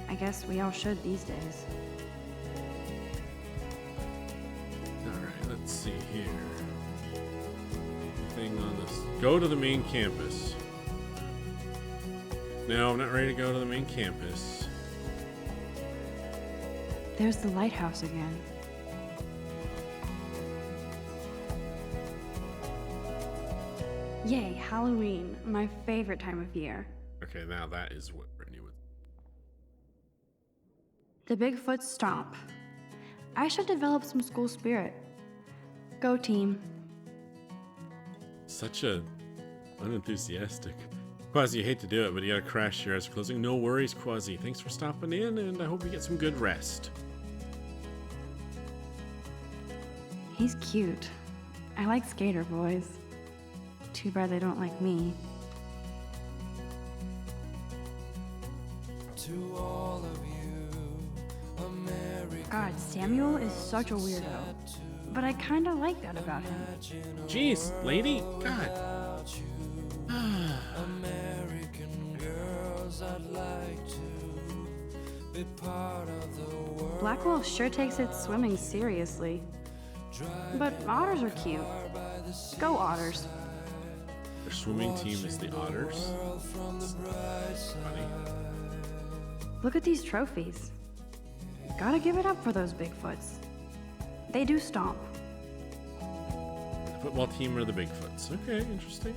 I guess we all should these days. Alright, let's see here. Thing on this. Go to the main campus. No, I'm not ready to go to the main campus. There's the lighthouse again. Yay, Halloween, my favorite time of year. Okay, now that is what Brittany would. The Bigfoot Stomp. I should develop some school spirit. Go team. Such a unenthusiastic. Quasi, you hate to do it, but you gotta crash your eyes are closing. No worries, Quasi. Thanks for stopping in, and I hope you get some good rest. He's cute. I like skater boys. Too bad they don't like me. to all of you, American. God, Samuel is such a weirdo. But I kinda like that about him. Jeez, lady, God. American girls, I'd like to be part of the world. Blackwell sure takes its swimming seriously. But otters are cute. Go otters. Their swimming team is the Otters. Funny. Look at these trophies. Gotta give it up for those Bigfoots. They do stomp. The football team are the Bigfoots. Okay, interesting.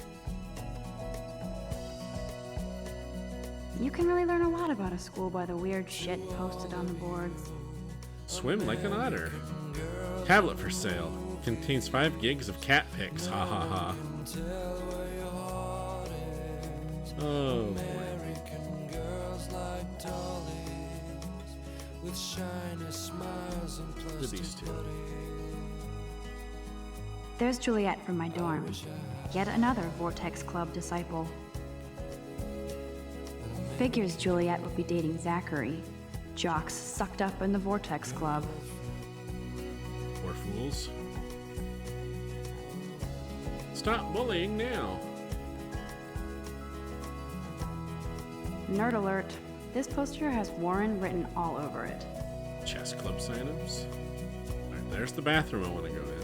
You can really learn a lot about a school by the weird shit posted on the boards. Swim like an otter. Tablet for sale. Contains 5 gigs of cat pics. Ha ha ha. Oh boy. American girls like dollies with shiny smiles and Look at plastic these two. There's Juliet from my dorm. Yet another Vortex Club disciple. Figures Juliet would be dating Zachary. Jocks sucked up in the Vortex Club. Poor fools. Stop bullying now. Nerd alert. This poster has Warren written all over it. Chess club sign-ups. Alright, there's the bathroom I want to go in.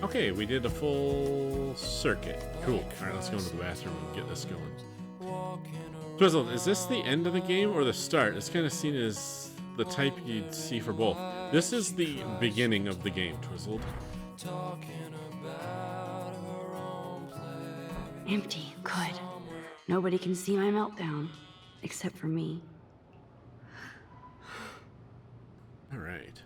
Okay, we did a full circuit. Cool. Alright, let's go into the bathroom and get this going. Twizzle, is this the end of the game or the start? It's kind of seen as the type you'd see for both. This is the beginning of the game, Twizzled. Empty. Good. Nobody can see my meltdown. Except for me. Alright.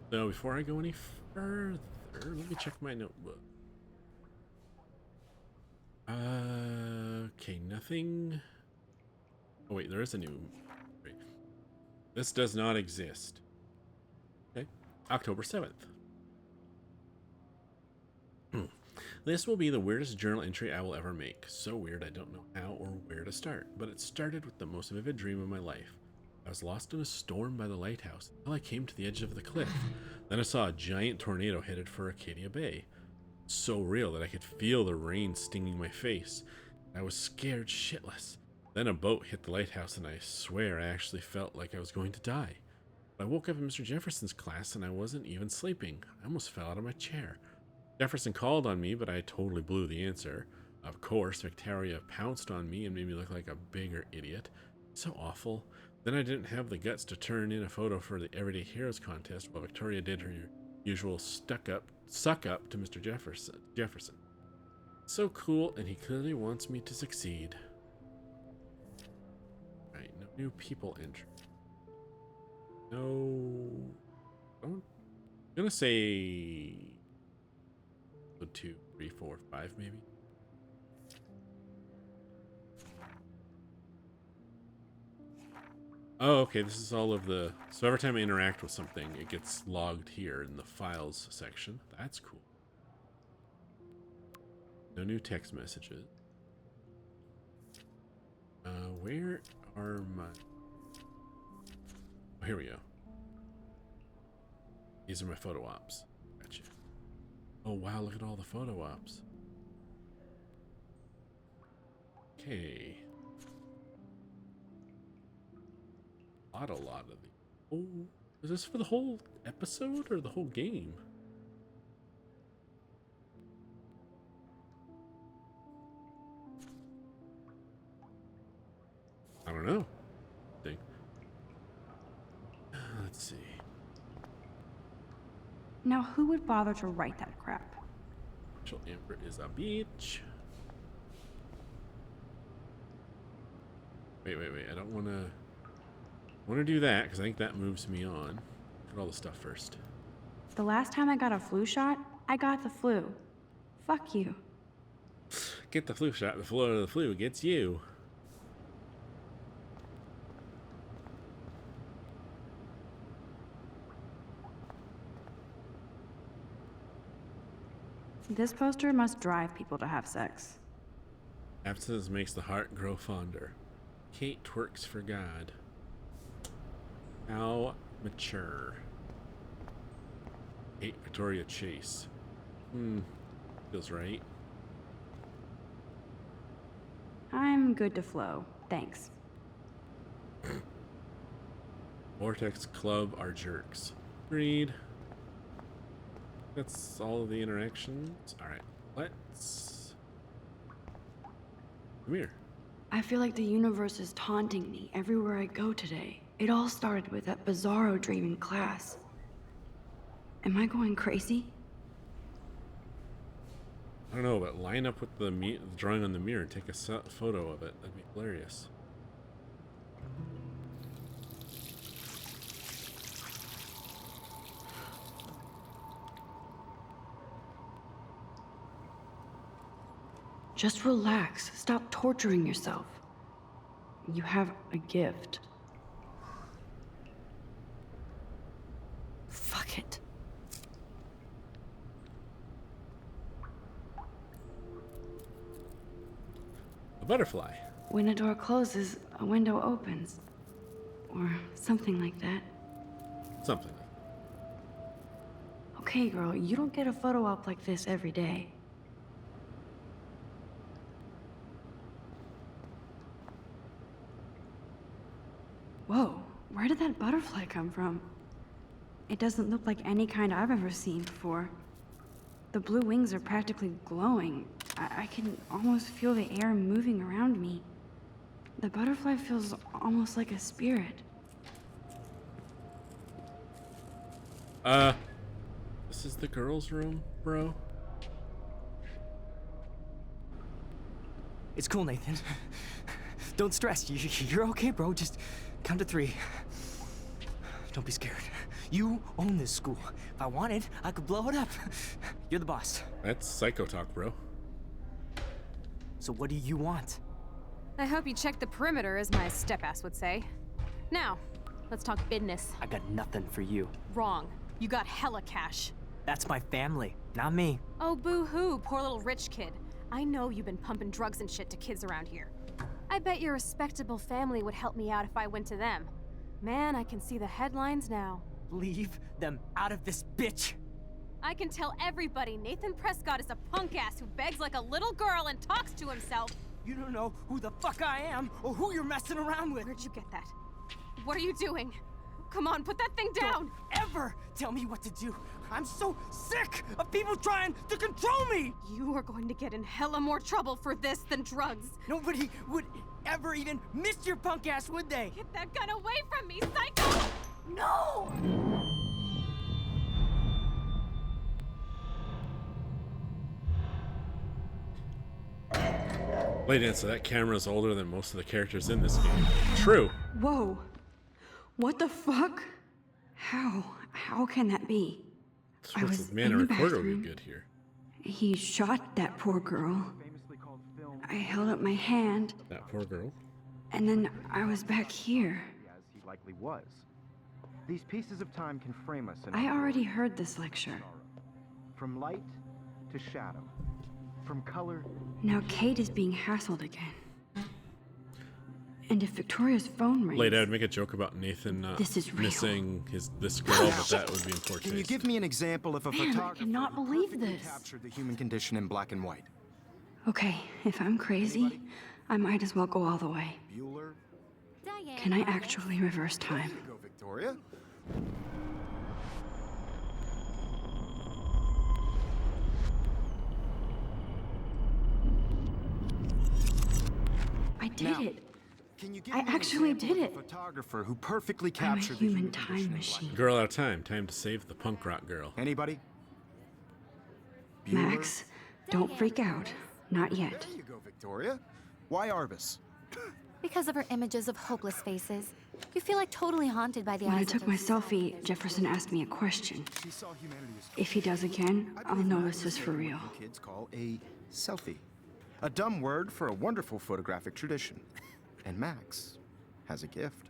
So before I go any further, let me check my notebook. Okay, nothing. Oh wait, there is a new. Wait. This does not exist. Okay, October 7th. This will be the weirdest journal entry I will ever make. So weird I don't know how or where to start, but it started with the most vivid dream of my life. I was lost in a storm by the lighthouse until I came to the edge of the cliff. Then I saw a giant tornado headed for Arcadia Bay. So real that I could feel the rain stinging my face. I was scared shitless. Then a boat hit the lighthouse and I swear I actually felt like I was going to die. I woke up in Mr. Jefferson's class and I wasn't even sleeping. I almost fell out of my chair. Jefferson called on me, but I totally blew the answer. Of course, Victoria pounced on me and made me look like a bigger idiot. So awful. Then I didn't have the guts to turn in a photo for the Everyday Heroes contest while Victoria did her usual suck up to Mr. Jefferson. So cool, and he clearly wants me to succeed. New people entry. No. I'm gonna say 1, 2, 3, 4, 5 maybe. Oh, okay, this is all of the... So every time I interact with something, it gets logged here in the files section. That's cool. No new text messages. Where are my... Oh, here we go. These are my photo ops. Gotcha. Oh, wow, look at all the photo ops. Okay. A lot of these. Oh, is this for the whole episode or the whole game? I don't know. Let's see. Now, who would bother to write that crap? Rachel Amber is a bitch. Wait. I don't want to do that because I think that moves me on. Look at all the stuff first. The last time I got a flu shot, I got the flu. Fuck you. Get the flu shot before the flu gets you. This poster must drive people to have sex. Abstinence makes the heart grow fonder. Kate twerks for God. How mature. Kate Victoria Chase. Feels right. I'm good to flow. Thanks. Vortex Club are jerks. Agreed. That's all of the interactions. Alright, let's... Come here. I feel like the universe is taunting me everywhere I go today. It all started with that bizarro dream in class. Am I going crazy? I don't know, but line up with the drawing on the mirror and take a photo of it. That'd be hilarious. Just relax. Stop torturing yourself. You have a gift. Fuck it. A butterfly. When a door closes, a window opens. Or something like that. Something. Okay, girl, you don't get a photo op like this every day. Whoa, where did that butterfly come from? It doesn't look like any kind I've ever seen before. The blue wings are practically glowing. I can almost feel the air moving around me. The butterfly feels almost like a spirit. This is the girls' room, bro? It's cool, Nathan. Don't stress. You're okay, bro. Just count to 3. Don't be scared. You own this school. If I wanted, I could blow it up. You're the boss. That's psycho talk, bro. So what do you want? I hope you checked the perimeter, as my step-ass would say. Now, let's talk business. I got nothing for you. Wrong. You got hella cash. That's my family, not me. Oh, boo-hoo, poor little rich kid. I know you've been pumping drugs and shit to kids around here. I bet your respectable family would help me out if I went to them. Man, I can see the headlines now. Leave them out of this, bitch! I can tell everybody Nathan Prescott is a punk ass who begs like a little girl and talks to himself. You don't know who the fuck I am or who you're messing around with. Where'd you get that? What are you doing? Come on, put that thing down! Don't ever tell me what to do. I'm so sick of people trying to control me! You are going to get in hella more trouble for this than drugs. Nobody would ever even miss your punk ass, would they? Get that gun away from me, psycho! No! Lay down, so that camera's older than most of the characters in this game. True. Whoa. What the fuck? How can that be? I was Man, a in the recorder would bathroom. be good here. He shot that poor girl. I held up my hand, That poor girl. and then I was back here. As he likely was. These pieces of time can frame us in I our already world. heard this lecture. From light to shadow. From color. Now Kate is being hassled again. And if Victoria's phone rings... Later, I'd make a joke about Nathan This is real. missing this girl, but that would be in poor Can you taste. give me an example of a Man, I photographer cannot who believe perfectly this. captured the human condition in black and white? Okay, if I'm crazy, I might as well go all the way. Bueller? Diane Can I Roberts. actually reverse time? Here you go, Victoria. I did Now, it. Can you give I me an actually example did of a it. photographer who perfectly I'm a captured the human condition time in black machine. and Girl out of time. Time to save the punk rock girl. white? Anybody? Bueller? Max, don't freak out. Not yet. There you go, Victoria. Why Arbus? Because of her images of hopeless faces, you feel like totally haunted by the When I eyes took of my those selfie, Jefferson asked me a question. She saw humanity as If he does again, I I'll believe know that this is for what real. you kids call a selfie. A dumb word for a wonderful photographic tradition. And Max has a gift.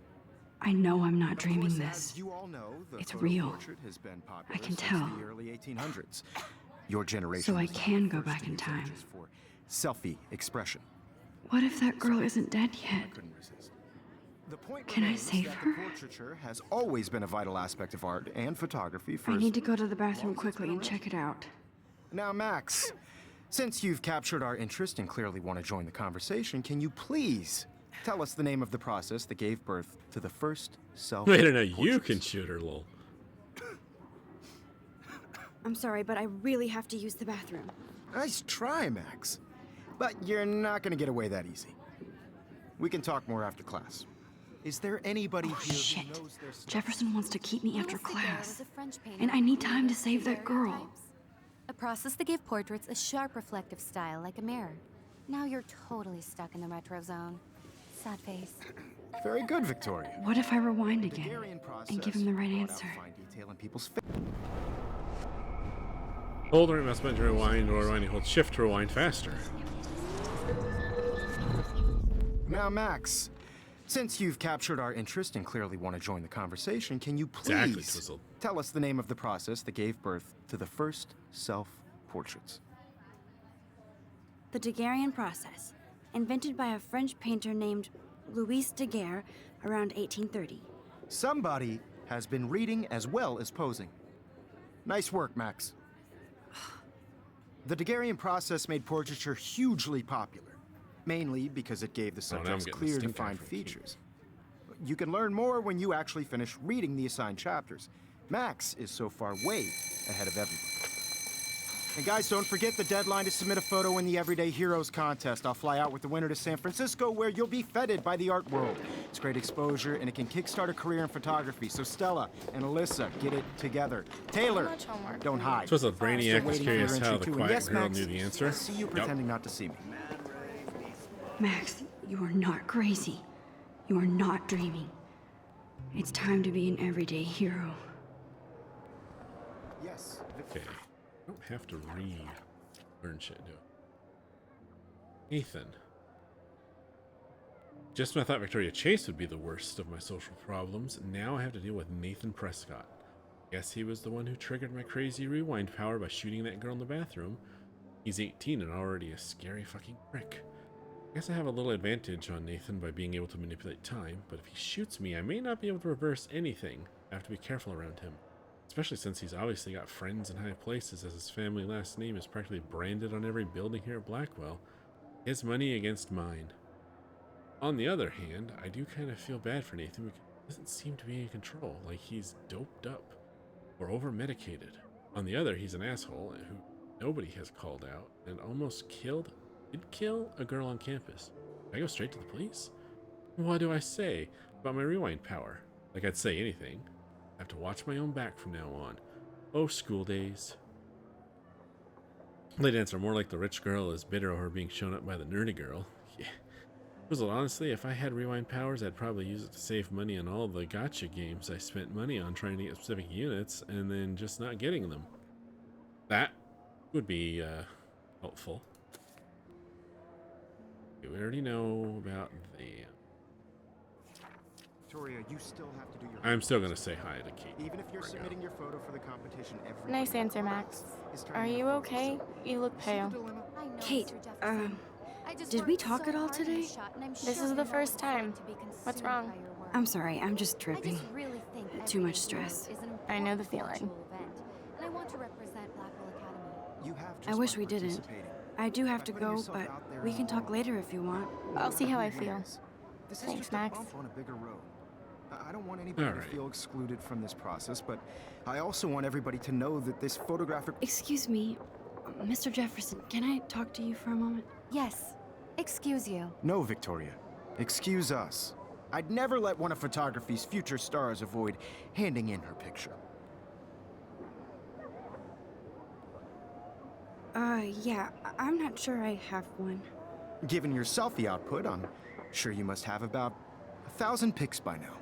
I know I'm not Of dreaming course, this. as you all know, the It's photo real. portrait has been popular I can since tell. the early 1800s. Your generation So I was the can go first back to in use time. images for selfie expression. What if that girl isn't dead I yet? couldn't resist. The point Can I remains save that her? The portraiture has always been a vital aspect of art and photography for I as need to go to the bathroom quickly and check it out. Now, Max, since you've captured our interest and clearly want to join the conversation, can you please tell us the name of the process that gave birth to the first self? Wait, no, you can shoot her, lol. I'm sorry, but I really have to use the bathroom. Nice try, Max. But you're not going to get away that easy. We can talk more after class. Is there anybody Oh, here shit. who knows their stuff? Jefferson wants to keep me after Louis Daguerre class. was a French painter And I who need time to created save that girl. daguerreotypes, a process that gave portraits a sharp reflective style like a mirror. Now you're totally stuck in the retro zone. Sad face. Very good, Victoria. What if I rewind The again Daguerrean process and give him the right brought out answer? fine detail in people's Hold or must button to rewind, or rewind, hold shift to rewind faster. Now, Max, since you've captured our interest and clearly want to join the conversation, can you Exactly, please Twizzle. tell us the name of the process that gave birth to the first self-portraits? The Daguerrean process, invented by a French painter named Louis Daguerre around 1830. Somebody has been reading as well as posing. Nice work, Max. The Daguerrean process made portraiture hugely popular, mainly because it gave the Oh, now I'm subjects getting clear, stink eye defined from Keith. features. You can learn more when you actually finish reading the assigned chapters. Max is so far way ahead of everyone. And guys, don't forget the deadline to submit a photo in the Everyday Heroes contest. I'll fly out with the winner to San Francisco, where you'll be feted by the art world. It's great exposure, and it can kickstart a career in photography. So Stella and Alyssa, get it together. Taylor, Much homework. don't hide. Twizzle, Still Brainiac was waiting for curious your how entry, the too. And quiet yes, girl Max, knew the answer. I see you Yep. pretending not to see me. Max, you are not crazy. You are not dreaming. It's time to be an everyday hero. Yes. Okay. I don't have to relearn shit, do I? Ethan. Just when I thought Victoria Chase would be the worst of my social problems, now I have to deal with Nathan Prescott. Guess he was the one who triggered my crazy rewind power by shooting that girl in the bathroom. He's 18 and already a scary fucking prick. Guess I have a little advantage on Nathan by being able to manipulate time, but if he shoots me, I may not be able to reverse anything. I have to be careful around him. Especially since he's obviously got friends in high places, as his family last name is practically branded on every building here at Blackwell. His money against mine. On the other hand, I do kind of feel bad for Nathan because he doesn't seem to be in control, like he's doped up or over-medicated. On the other, he's an asshole who nobody has called out and almost did kill a girl on campus. I go straight to the police? What do I say about my rewind power? Like I'd say anything. I have to watch my own back from now on. Oh, school days. Late answer, more like the rich girl is bitter over being shown up by the nerdy girl. Well, honestly, if I had rewind powers, I'd probably use it to save money on all the gacha games I spent money on trying to get specific units and then just not getting them. That would be helpful. Okay, we already know about the... Victoria, you still have to do your I'm still gonna say hi to Kate. Even if you're submitting your photo for the competition every Nice answer, Max. Are you okay? You look pale. I know, Kate, Mr. Jefferson. I just did we worked talk so at all hard on today? shot, and I'm This sure is you the know first what it's like time. to be What's consumed wrong? by your work. I'm sorry, I'm just I tripping. just really think Too every much stress. is an I know the important feeling. cultural event, and I want to represent Blackwell Academy. You have I just wish by we didn't. participating. I do have By to putting go, yourself but out there we in can the talk world. later if you want. I'll see how I Who feel. wins. This is Thanks, just Max. a bump on a bigger road. I don't want anybody Alright. to feel excluded from this process, but I also want everybody to know that this photographic... Excuse me, Mr. Jefferson, can I talk to you for a moment? Yes. Excuse you. No, Victoria. Excuse us. I'd never let one of photography's future stars avoid handing in her picture. Yeah, I'm not sure I have one. Given your selfie output, I'm sure you must have about 1,000 pics by now.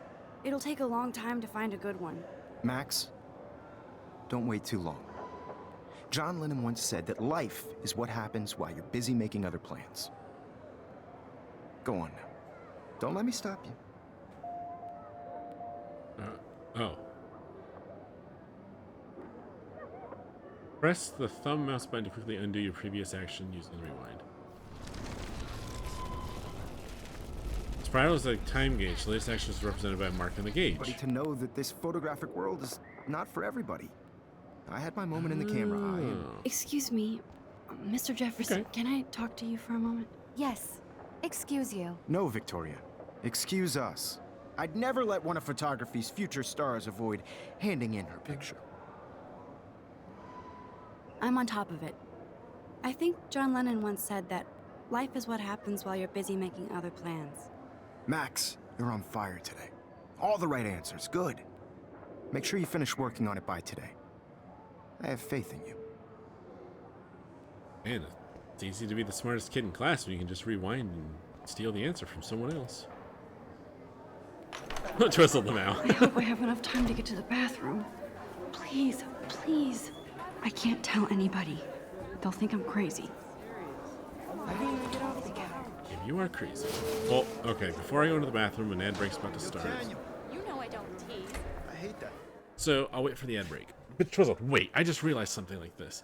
It'll take a long time to find a good one. Max, don't wait too long. John Lennon once said that life is what happens while you're busy making other plans. Go on now. Don't let me stop you. Oh. Press the thumb mouse button to quickly undo your previous action using the rewind. Spiral is a time gauge. The latest action is represented by a mark on the gauge. Everybody to know that this photographic world is not for everybody. I had my moment in the camera eye. And Excuse me, Mr. Jefferson, Okay. can I talk to you for a moment? Yes. Excuse you. no, Victoria. Excuse us. I'd never let one of photography's future stars avoid handing in her picture. I'm on top of it. I think John Lennon once said that life is what happens while you're busy making other plans. Max, you're on fire today. All the right answers. Good. Make sure you finish working on it by today. I have faith in you. Man, it's easy to be the smartest kid in class when you can just rewind and steal the answer from someone else. Twistle them out. I hope I have enough time to get to the bathroom. Please, please. I can't tell anybody. They'll think I'm crazy. If you are crazy. Well, okay, before I go into the bathroom, an ad break's about to start. You know I don't tease. I hate that. So I'll wait for the ad break. But Twizzle, wait, I just realized something like this.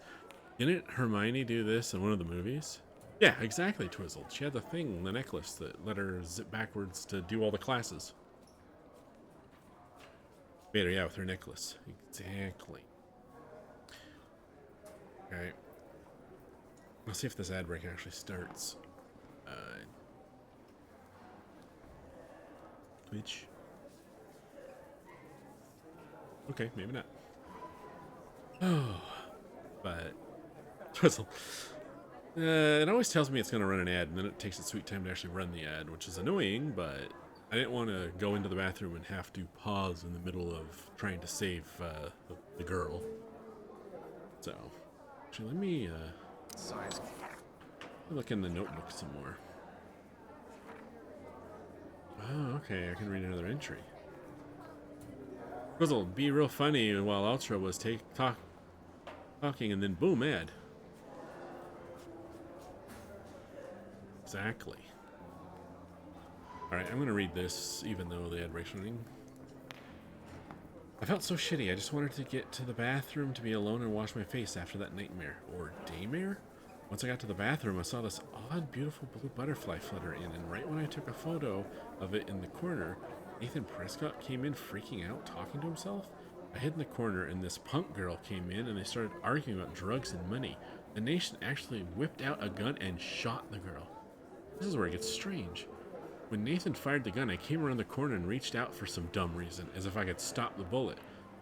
Didn't Hermione do this in one of the movies? Yeah, exactly, Twizzle. She had the thing, the necklace that let her zip backwards to do all the classes. Made her, yeah, with her necklace. Exactly. Alright. Let's see if this ad break actually starts. Twitch. Okay, maybe not. Oh, but Twizzle. It always tells me it's going to run an ad, and then it takes its sweet time to actually run the ad, which is annoying, but I didn't want to go into the bathroom and have to pause in the middle of trying to save the girl. So, actually, let me look in the notebook some more. Oh, okay, I can read another entry. Twizzle, be real funny while Ultra was talking, and then boom, ad. Exactly. Alright, I'm gonna read this, even though the ad break's running. I felt so shitty, I just wanted to get to the bathroom to be alone and wash my face after that nightmare. Or daymare? Once I got to the bathroom, I saw this odd, beautiful blue butterfly flutter in, and right when I took a photo of it in the corner, Nathan Prescott came in freaking out, talking to himself. I hid in the corner, and this punk girl came in, and they started arguing about drugs and money. The nation actually whipped out a gun and shot the girl. This is where it gets strange. When Nathan fired the gun, I came around the corner and reached out for some dumb reason, as if I could stop the bullet.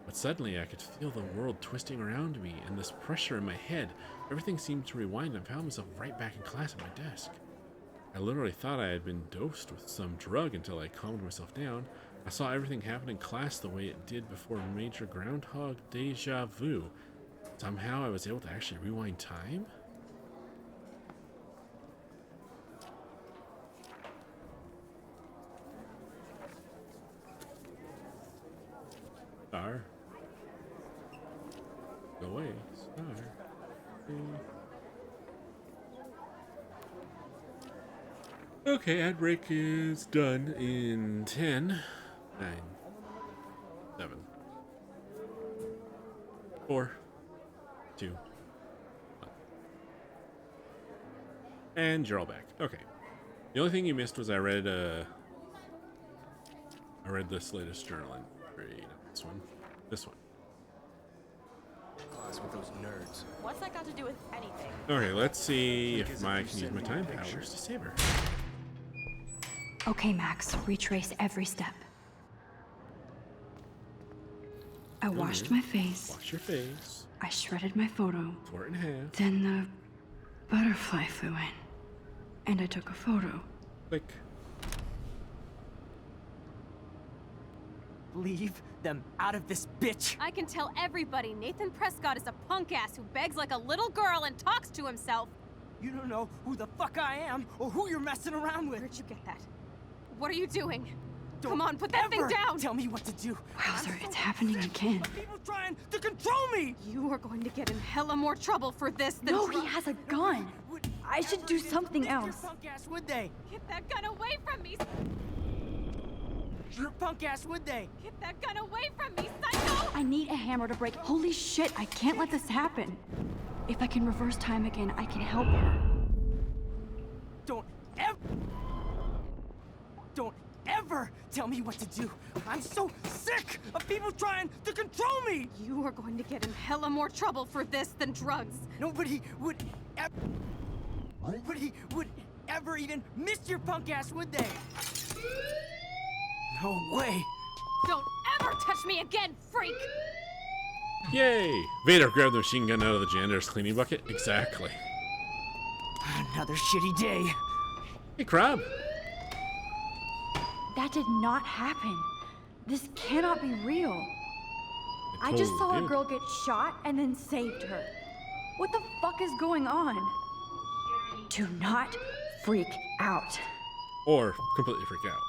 But suddenly I could feel the world twisting around me, and this pressure in my head. Everything seemed to rewind, and I found myself right back in class at my desk. I literally thought I had been dosed with some drug until I calmed myself down. I saw everything happen in class the way it did before major groundhog deja vu. Somehow I was able to actually rewind time? Star. Go away, Star. Okay, ad break is done in 10, 9, 7, 4, 2, 1. And you're all back. Okay. The only thing you missed was I read this latest journal entry. Not this one. This one. Class with those nerds. What's that got to do with anything? Okay, let's see if I can use my time powers to save her. Okay, Max, retrace every step. I washed my face. Wash your face. I shredded my photo. Tore it in half. Then the butterfly flew in. And I took a photo. Click. Leave them out of this bitch. I can tell everybody Nathan Prescott is a punk ass who begs like a little girl and talks to himself. You don't know who the fuck I am or who you're messing around with. Where'd you get that? What are you doing? Don't Come on, put that thing ever down! Tell me what to do. Wowzer, it's happening again. People trying to control me. You are going to get in hella more trouble for this than No, he has a gun. I should do something else. Your punk ass, would they? Get that gun away from me! Your punk ass, would they? Get that gun away from me, psycho! I need a hammer to break. Holy shit, I can't let this happen. If I can reverse time again, I can help her. Don't ever tell me what to do. I'm so sick of people trying to control me. You are going to get in hella more trouble for this than drugs. Nobody would ever even miss your punk ass, would they? No way. Don't ever touch me again, freak! Yay! Vader grabbed the machine gun out of the janitor's cleaning bucket. Exactly. Another shitty day. Hey, Crab. That did not happen. This cannot be real. I just saw a girl get shot and then saved her. What the fuck is going on? Do not freak out. Or completely freak out.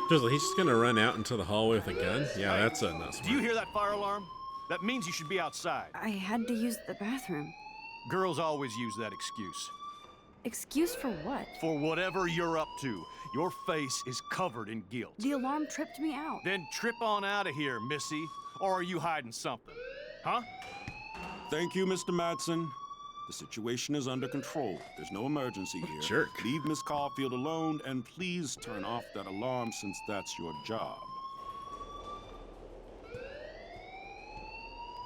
Drizzle, he's just gonna run out into the hallway with a gun? Yeah, that's a not smart. Do you hear that fire alarm? That means you should be outside. I had to use the bathroom. Girls always use that excuse. Excuse for what? For whatever you're up to. Your face is covered in guilt. The alarm tripped me out. Then trip on out of here, Missy. Or are you hiding something? Huh? Thank you, Mr. Madsen. The situation is under control. There's no emergency here. Jerk. Leave Miss Caulfield alone, and please turn off that alarm since that's your job.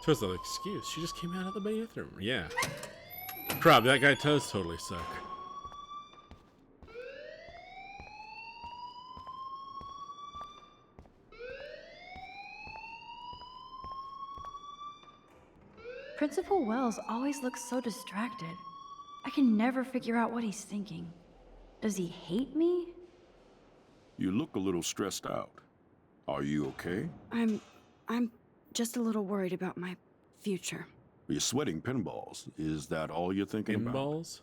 So what's the excuse? She just came out of the bathroom. Yeah. Crab, that guy does totally suck. Principal Wells always looks so distracted. I can never figure out what he's thinking. Does he hate me? You look a little stressed out. Are you okay? I'm just a little worried about my future. You're sweating pinballs. Is that all you're thinking about? Pinballs?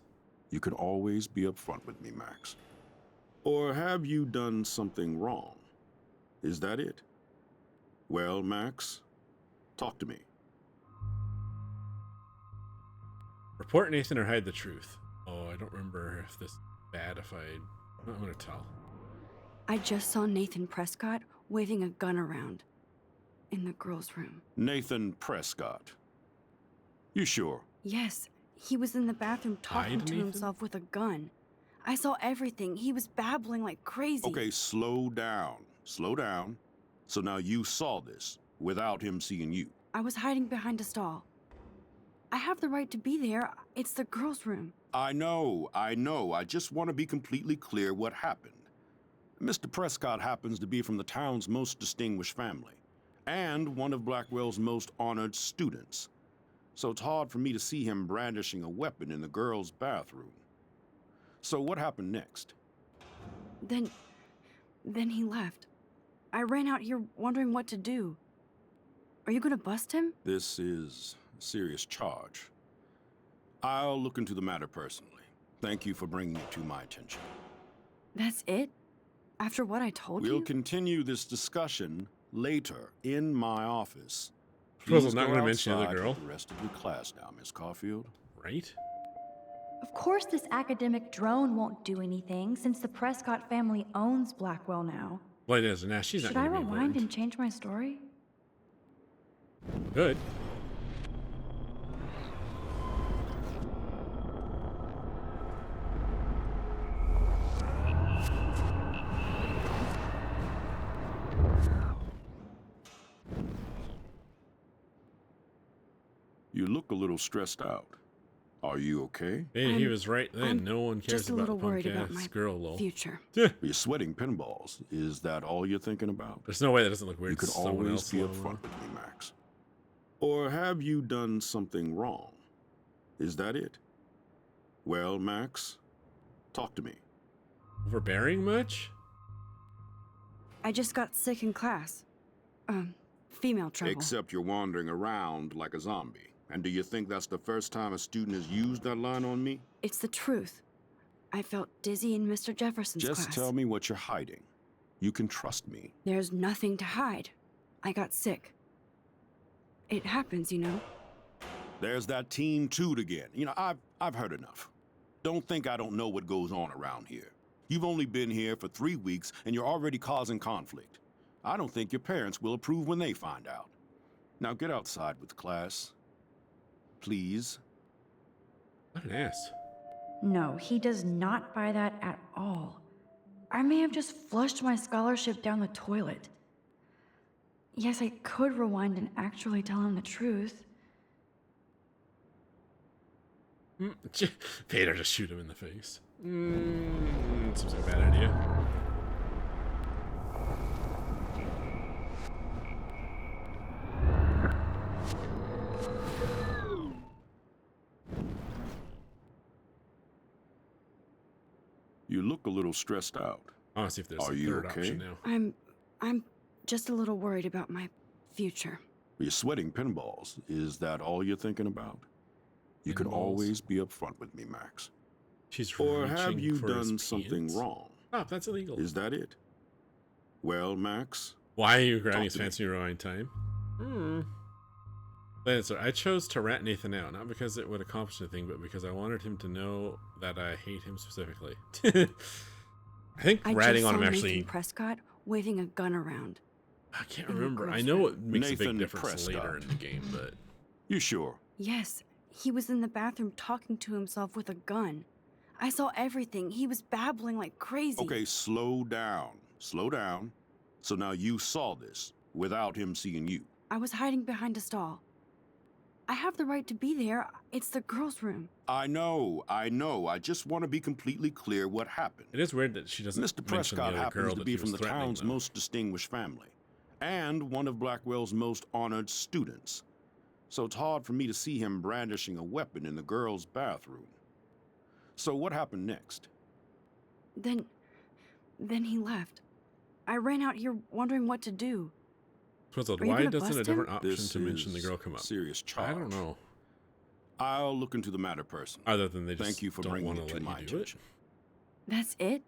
You can always be upfront with me, Max. Or have you done something wrong? Is that it? Well, Max, talk to me. Report Nathan or hide the truth. Oh, I don't remember if this is bad if I'm gonna tell. I just saw Nathan Prescott waving a gun around in the girls' room. Nathan Prescott. You sure? Yes, he was in the bathroom talking to himself with a gun. I saw everything. He was babbling like crazy. Okay, slow down. Slow down. So now you saw this without him seeing you. I was hiding behind a stall. I have the right to be there. It's the girls' room. I know. I just want to be completely clear what happened. Mr. Prescott happens to be from the town's most distinguished family, and one of Blackwell's most honored students. So it's hard for me to see him brandishing a weapon in the girls' bathroom. So what happened next? Then he left. I ran out here wondering what to do. Are you gonna bust him? This is a serious charge. I'll look into the matter personally. Thank you for bringing it to my attention. That's it? After what I told We'll you? continue this discussion later in my office. Suppose I'm Please not go gonna mention the other outside girl. with the rest of your class now, Miss Caulfield. Right? Of course this academic drone won't do anything since the Prescott family owns Blackwell now. Well, it is. Nah, she's Should not I gonna be rewind important. and change my story? Good. You look a little stressed out. Are you okay? Hey, he was right then. I'm No one cares just a about little worried punk about ass my girl, lol. future. You're sweating pinballs. Is that all you're thinking about? There's no way that doesn't look weird. You could to someone always else, be lol. upfront with me, Max. Or have you done something wrong? Is that it? Well, Max, talk to me. Overbearing much? I just got sick in class. Female trouble. Except you're wandering around like a zombie. And do you think that's the first time a student has used that line on me? It's the truth. I felt dizzy in Mr. Jefferson's Just class. tell me what you're hiding. You can trust me. There's nothing to hide. I got sick. It happens, you know. There's that Team Toot again. You know, I've heard enough. Don't think I don't know what goes on around here. You've only been here for 3 weeks, and you're already causing conflict. I don't think your parents will approve when they find out. Now get outside with class. Please. What an ass. No, he does not buy that at all. I may have just flushed my scholarship down the toilet. Yes, I could rewind and actually tell him the truth. Vader, just shoot him in the face. Seems like a bad idea. You look a little stressed out. I want to see if there's Are a you third okay? option now. I'm just a little worried about my future. You're sweating pinballs. Is that all you're thinking about? You can Pinballs? always be upfront with me, Max. She's Or have reaching you for his done something pants. wrong? Stop, that's illegal. Is that it? Well, Max, Why are you grabbing his to me. fancy rewind time? So I chose to rat Nathan out, not because it would accomplish anything, but because I wanted him to know that I hate him specifically. I think I ratting just on saw him Nathan actually... Prescott waving a gun around. I can't in the remember. I girl's know room. it makes a Nathan big difference later Prescott. in the game, but... you sure? Yes, he was in the bathroom talking to himself with a gun. I saw everything. He was babbling like crazy. Okay, slow down. Slow down. So now you saw this without him seeing you. I was hiding behind a stall. I have the right to be there. It's the girls' room. I know. I just want to be completely clear what happened. It is weird that she doesn't Mr. mention Prescott the other happens girl to that be he from was the threatening, town's though. most distinguished family, and one of Blackwell's most honored students. So it's hard for me to see him brandishing a weapon in the girls' bathroom. So what happened next? Then he left. I ran out here wondering what to do. Twizzled, Are you why gonna doesn't a bust him? different option This to mention the is girl come up? serious charge. I don't know. I'll look into the matter personally. Other than they just Thank you for don't bringing want it to to let my you do it. attention. That's it?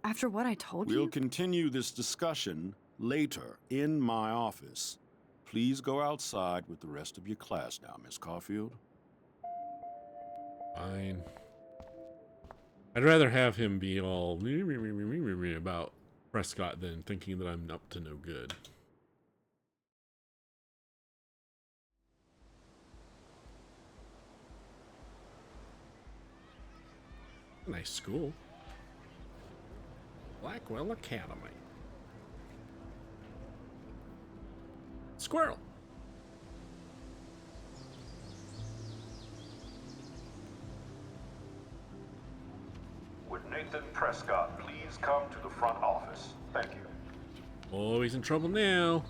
After what I told We'll you? continue this discussion later in my office. Please go outside with the rest of your class now, Miss Caulfield. Fine. I'd rather have him be all about Prescott than thinking that I'm up to no good. Nice school. Blackwell Academy. Squirrel. Would Nathan Prescott please come to the front office? Thank you. Oh, he's in trouble now.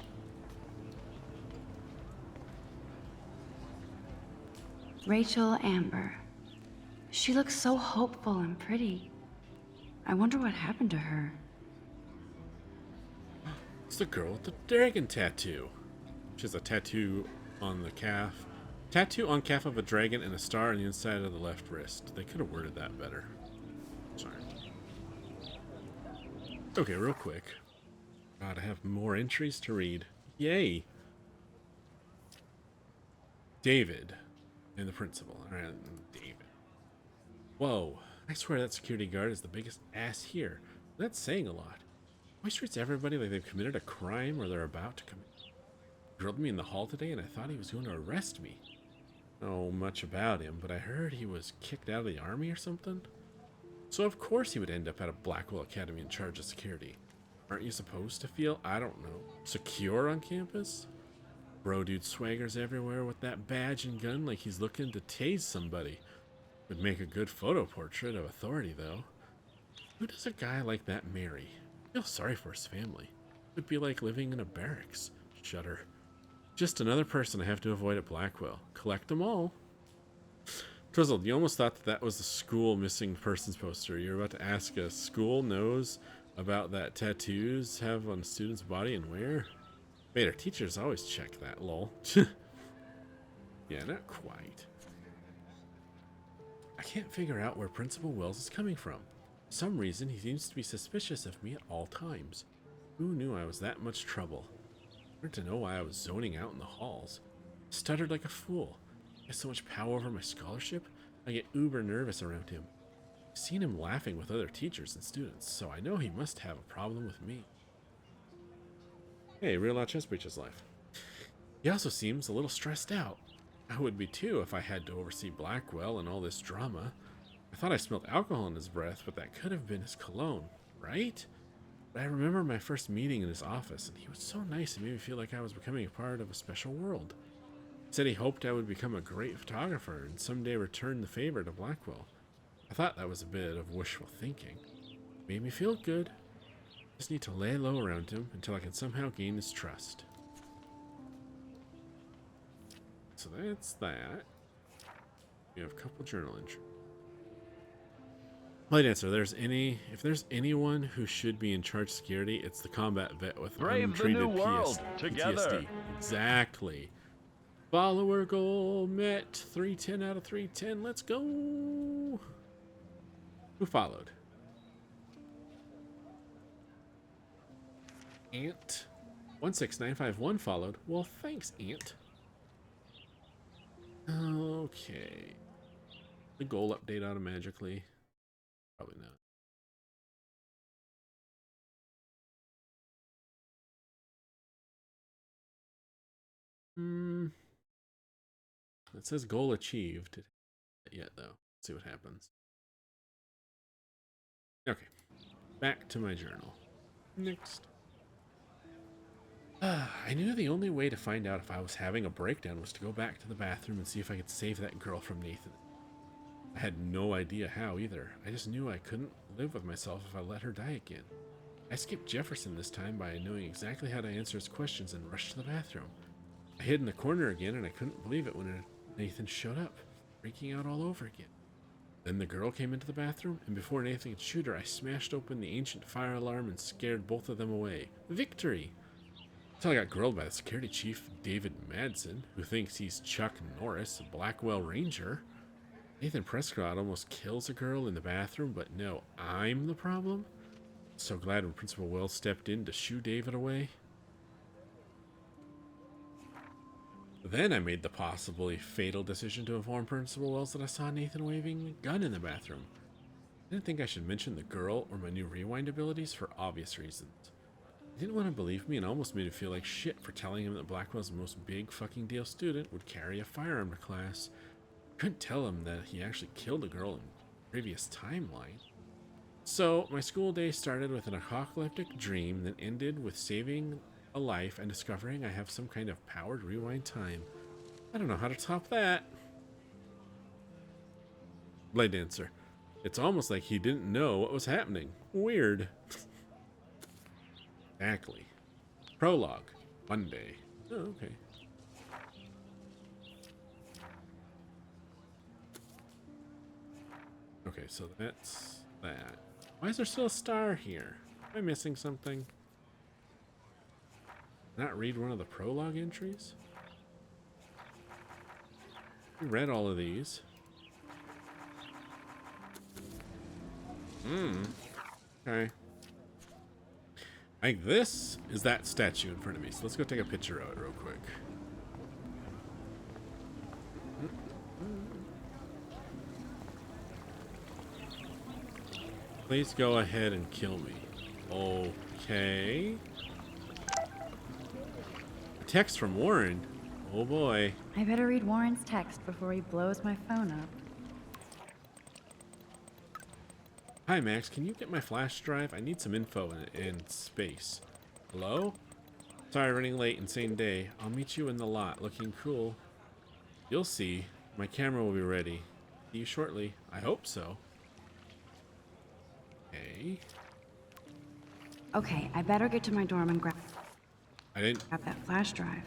Rachel Amber. She looks so hopeful and pretty. I wonder what happened to her. It's the girl with the dragon tattoo. She has a tattoo on the calf. Tattoo on calf of a dragon and a star on the inside of the left wrist. They could have worded that better. Sorry. Okay, real quick. God, I have more entries to read. Yay! David and the principal. Alright, David. Whoa. I swear that security guard is the biggest ass here. That's saying a lot. Why treats everybody like they've committed a crime or they're about to commit? He grilled me in the hall today and I thought he was going to arrest me. I don't know much about him, but I heard he was kicked out of the army or something. So of course he would end up at a Blackwell Academy in charge of security. Aren't you supposed to feel, I don't know, secure on campus? Bro dude swaggers everywhere with that badge and gun like he's looking to tase somebody. Would make a good photo portrait of authority though. Who does a guy like that marry? I feel sorry for his family. It would be like living in a barracks. Shudder. Just another person I have to avoid at Blackwell. Collect them all. Twizzled, you almost thought that was the school missing persons poster. You're about to ask a school knows about that tattoos have on a student's body and where? Wait, our teachers always check that, lol. Yeah, not quite. I can't figure out where Principal Wells is coming from. For some reason, he seems to be suspicious of me at all times. Who knew I was that much trouble? Hard to know why I was zoning out in the halls. Stuttered like a fool. I have so much power over my scholarship, I get uber nervous around him. I've seen him laughing with other teachers and students, so I know he must have a problem with me. Hey, real chest breaches life. He also seems a little stressed out. I would be too if I had to oversee Blackwell and all this drama. I thought I smelled alcohol in his breath, but that could have been his cologne, right? But I remember my first meeting in his office, and he was so nice it made me feel like I was becoming a part of a special world. He said he hoped I would become a great photographer and someday return the favor to Blackwell. I thought that was a bit of wishful thinking. It made me feel good. Just need to lay low around him until I can somehow gain his trust. So that's that. We have a couple journal entries. Light answer. If there's anyone who should be in charge of security, it's the combat vet with Brave the new world together. PTSD. Exactly. Follower goal met. 310 out of 310. Let's go. Who followed? Ant 16951 followed. Well, thanks, Ant. Okay. The goal update automagically. Probably not. It says goal achieved. Not yet though. Let's see what happens. Okay. Back to my journal. Next. I knew the only way to find out if I was having a breakdown was to go back to the bathroom and see if I could save that girl from Nathan. I had no idea how either. I just knew I couldn't live with myself if I let her die again. I skipped Jefferson this time by knowing exactly how to answer his questions and rushed to the bathroom. I hid in the corner again and I couldn't believe it when Nathan showed up, freaking out all over again. Then the girl came into the bathroom, and before Nathan could shoot her, I smashed open the ancient fire alarm and scared both of them away. Victory! Until I got grilled by the security chief, David Madsen, who thinks he's Chuck Norris, a Blackwell Ranger. Nathan Prescott almost kills a girl in the bathroom, but no, I'm the problem? So glad when Principal Wells stepped in to shoo David away. Then I made the possibly fatal decision to inform Principal Wells that I saw Nathan waving a gun in the bathroom. I didn't think I should mention the girl or my new rewind abilities for obvious reasons. He didn't want to believe me and almost made me feel like shit for telling him that Blackwell's most big fucking deal student would carry a firearm to class. I couldn't tell him that he actually killed a girl in the previous timeline. So, my school day started with an apocalyptic dream that ended with saving a life and discovering I have some kind of powered rewind time. I don't know how to top that. Blade Dancer. It's almost like he didn't know what was happening. Weird. Exactly. Prologue. Monday. Oh, okay. Okay, so that's that. Why is there still a star here? Am I missing something? Not read one of the prologue entries? We read all of these. Okay. Like, this is that statue in front of me. So let's go take a picture of it real quick. Please go ahead and kill me. Okay. A text from Warren. Oh boy. I better read Warren's text before he blows my phone up. Hi Max, can you get my flash drive? I need some info in space. Hello? Sorry, running late, insane day. I'll meet you in the lot, looking cool. You'll see. My camera will be ready. See you shortly. I hope so. Okay. Okay, I better get to my dorm and grab I that flash drive.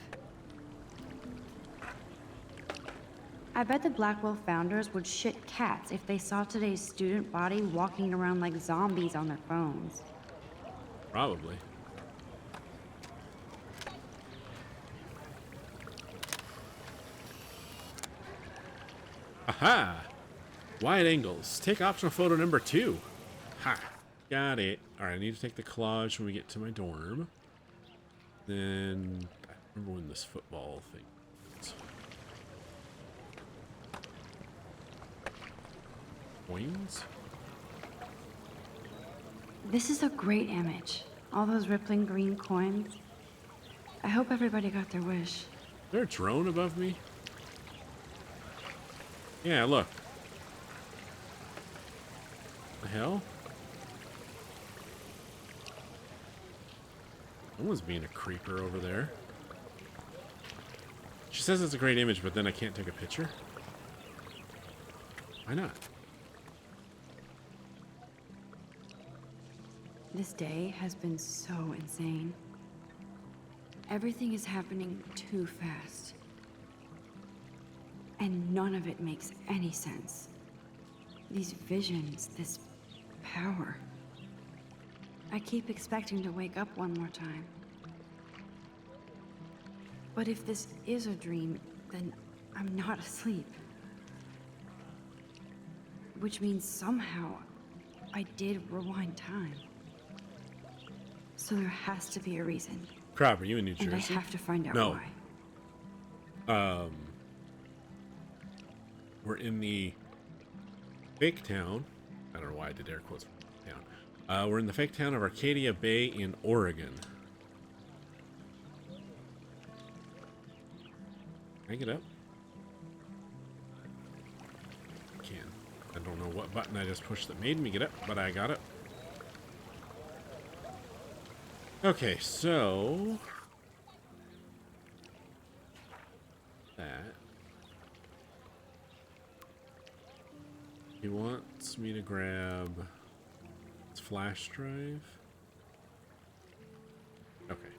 I bet the Blackwell founders would shit cats if they saw today's student body walking around like zombies on their phones. Probably. Aha! Wide angles. Take optional photo number 2. Ha! Got it. Alright, I need to take the collage when we get to my dorm. Then, I remember when this football thing was. Coins? This is a great image. All those rippling green coins. I hope everybody got their wish. Is there a drone above me? Yeah, look. The hell? Someone's being a creeper over there. She says it's a great image, but then I can't take a picture. Why not? This day has been so insane. Everything is happening too fast. And none of it makes any sense. These visions, this power. I keep expecting to wake up one more time. But if this is a dream, then I'm not asleep. Which means somehow I did rewind time. So there has to be a reason. Crap, are you in New And Jersey? I have to find out No. why. We're in the fake town. I don't know why I did air quotes for town. We're in the fake town of Arcadia Bay in Oregon. Can I get up? I can. I don't know what button I just pushed that made me get up, but I got it. Okay, so that he wants me to grab his flash drive. Okay.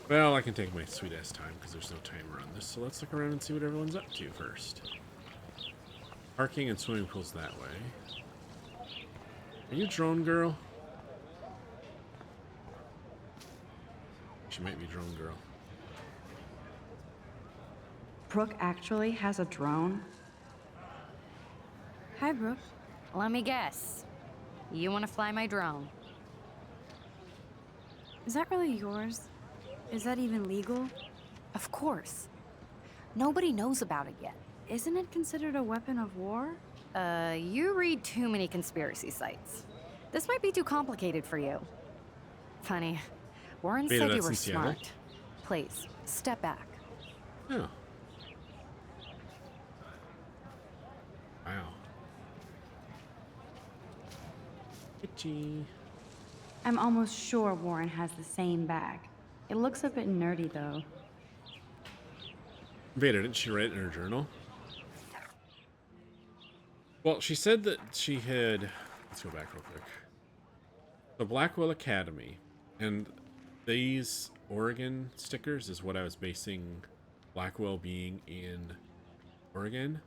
Well, I can take my sweet ass time because there's no timer on this. So let's look around and see what everyone's up to first. Parking and swimming pools that way. Are you drone girl? She might be drone girl. Brooke actually has a drone? Hi, Brooke. Let me guess. You want to fly my drone? Is that really yours? Is that even legal? Of course. Nobody knows about it yet. Isn't it considered a weapon of war? You read too many conspiracy sites. This might be too complicated for you. Funny. Warren Beta, said you that's were in Seattle? smart. Please, step back. Oh. Wow. Itchy. I'm almost sure Warren has the same bag. It looks a bit nerdy, though. Vader, didn't she write it in her journal? Well, she said that she had... Let's go back real quick. The Blackwell Academy. And these Oregon stickers is what I was basing Blackwell being in Oregon.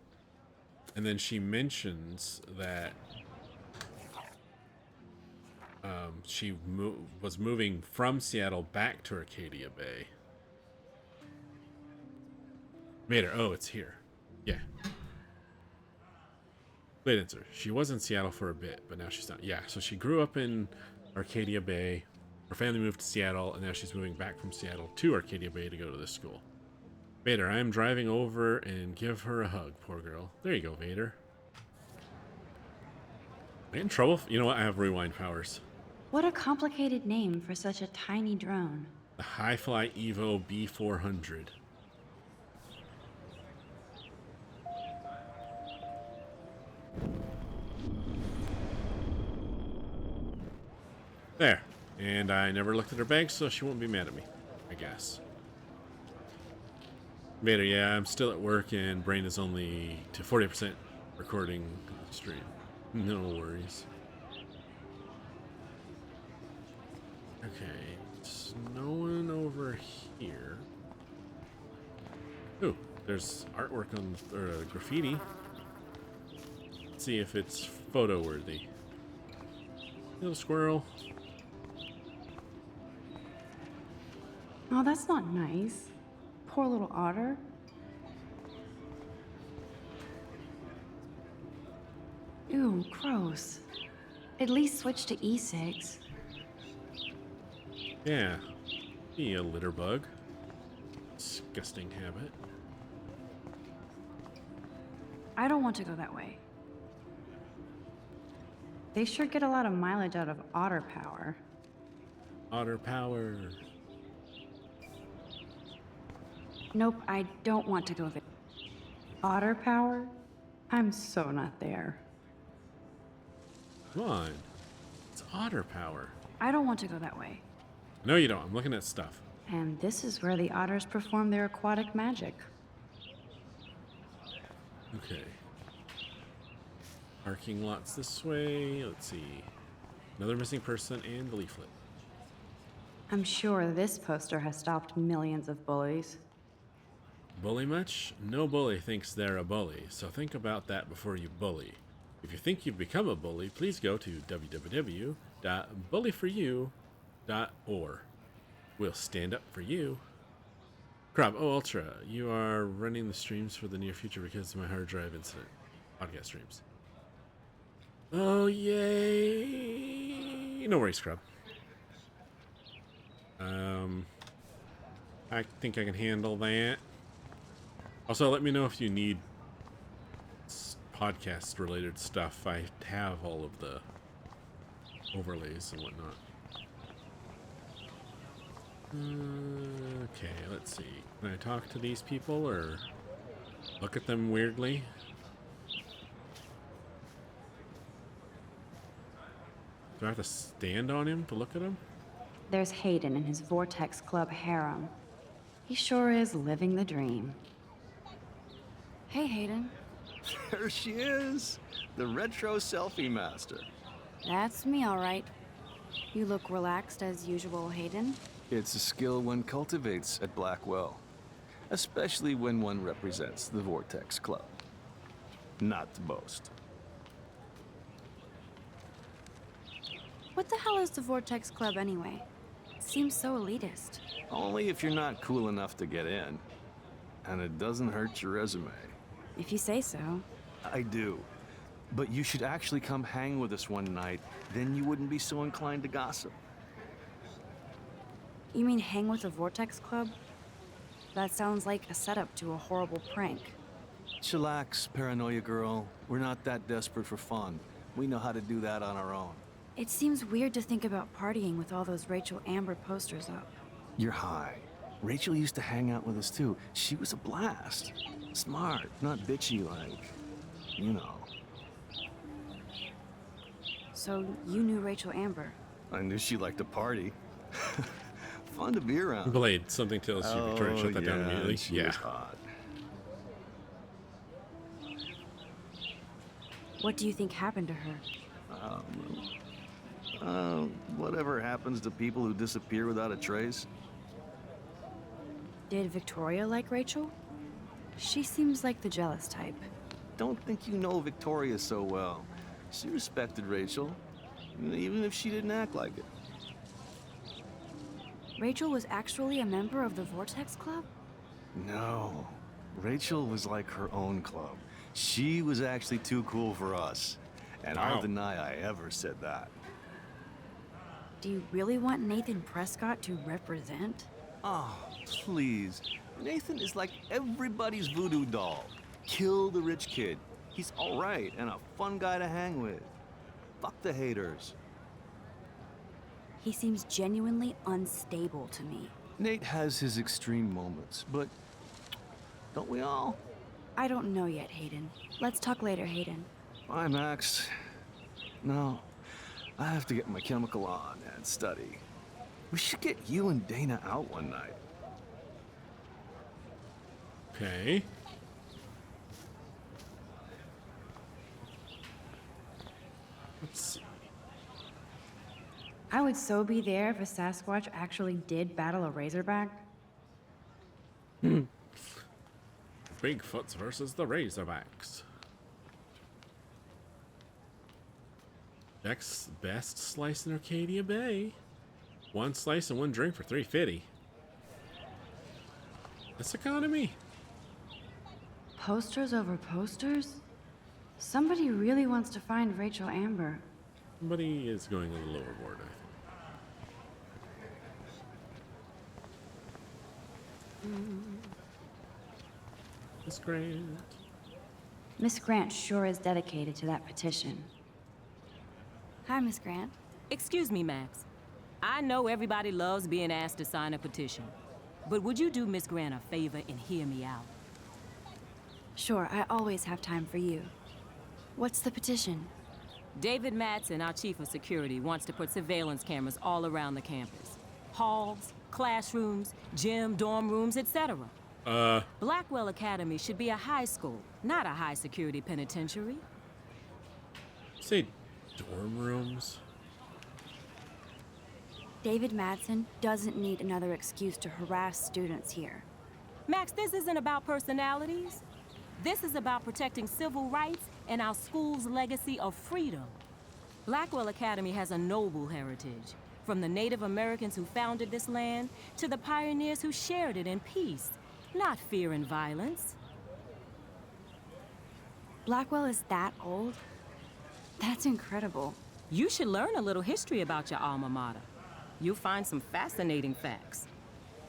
And then she mentions that she was moving from Seattle back to Arcadia Bay. Vader, oh, it's here. Yeah. Great answer. She was in Seattle for a bit, but now she's not. Yeah, so she grew up in Arcadia Bay. Her family moved to Seattle, and now she's moving back from Seattle to Arcadia Bay to go to this school. Vader, I am driving over and give her a hug, poor girl. There you go, Vader. Am I in trouble? You know what? I have rewind powers. What a complicated name for such a tiny drone. The Hi-Fly Evo B400. There. And I never looked at her bag, so she won't be mad at me, I guess. Vader, yeah, I'm still at work and brain is only to 40% recording the stream. No worries. Okay, it's no one over here. Ooh, there's artwork on, or graffiti. Let's see if it's photo worthy. Little squirrel. Oh, that's not nice. Poor little otter. Ew, gross. At least switch to e-cigs. Yeah, be a litter bug. Disgusting habit. I don't want to go that way. They sure get a lot of mileage out of otter power. Otter power. Nope, I don't want to go there. Otter power? I'm so not there. Come on. It's otter power. I don't want to go that way. No, you don't. I'm looking at stuff. And this is where the otters perform their aquatic magic. Okay. Parking lots this way. Let's see. Another missing person and the leaflet. I'm sure this poster has stopped millions of bullies. Bully much? No bully thinks they're a bully, so think about that before you bully. If you think you've become a bully, please go to www.bullyforyou.org. We'll stand up for you. Crab, oh Ultra, you are running the streams for the near future because of my hard drive incident. Podcast streams. Oh, yay! No worries, Crab. I think I can handle that. Also, let me know if you need podcast-related stuff. I have all of the overlays and whatnot. Okay, let's see. Can I talk to these people or look at them weirdly? Do I have to stand on him to look at him? There's Hayden in his Vortex Club harem. He sure is living the dream. Hey, Hayden. There she is, the retro selfie master. That's me, all right. You look relaxed as usual, Hayden. It's a skill one cultivates at Blackwell, especially when one represents the Vortex Club. Not to boast. What the hell is the Vortex Club anyway? It seems so elitist. Only if you're not cool enough to get in. And it doesn't hurt your resume. If you say so. I do. But you should actually come hang with us one night, then you wouldn't be so inclined to gossip. You mean hang with the Vortex Club? That sounds like a setup to a horrible prank. Chillax, paranoia girl. We're not that desperate for fun. We know how to do that on our own. It seems weird to think about partying with all those Rachel Amber posters up. You're high. Rachel used to hang out with us too. She was a blast. Smart, not bitchy like, you know. So you knew Rachel Amber? I knew she liked to party. Fun to be around. Blade, something tells you Victoria shut that down immediately. She was hot. What do you think happened to her? Whatever happens to people who disappear without a trace. Did Victoria like Rachel? She seems like the jealous type. Don't think you know Victoria so well. She respected Rachel, even if she didn't act like it. Rachel was actually a member of the Vortex Club? No. Rachel was like her own club. She was actually too cool for us. And I'll deny I ever said that. Do you really want Nathan Prescott to represent? Oh, please. Nathan is like everybody's voodoo doll. Kill the rich kid. He's all right and a fun guy to hang with. Fuck the haters. He seems genuinely unstable to me. Nate has his extreme moments, but don't we all? I don't know yet, Hayden. Let's talk later, Hayden. Bye, Max. No, I have to get my chemical on and study. We should get you and Dana out one night. Okay. Let's see. I would so be there if a Sasquatch actually did battle a Razorback. Bigfoots versus the Razorbacks. Next best slice in Arcadia Bay. One slice and one drink for $3.50. This economy. Posters over posters? Somebody really wants to find Rachel Amber. Somebody is going a little overboard, I think. Miss Grant. Miss Grant sure is dedicated to that petition. Hi, Miss Grant. Excuse me, Max. I know everybody loves being asked to sign a petition, but would you do Miss Grant a favor and hear me out? Sure, I always have time for you. What's the petition? David Madsen, our chief of security, wants to put surveillance cameras all around the campus. Halls, classrooms, gym, dorm rooms, etc. Blackwell Academy should be a high school, not a high-security penitentiary. Say dorm rooms. David Madsen doesn't need another excuse to harass students here. Max, this isn't about personalities. This is about protecting civil rights and our school's legacy of freedom. Blackwell Academy has a noble heritage, from the Native Americans who founded this land to the pioneers who shared it in peace, not fear and violence. Blackwell is that old? That's incredible. You should learn a little history about your alma mater. You'll find some fascinating facts.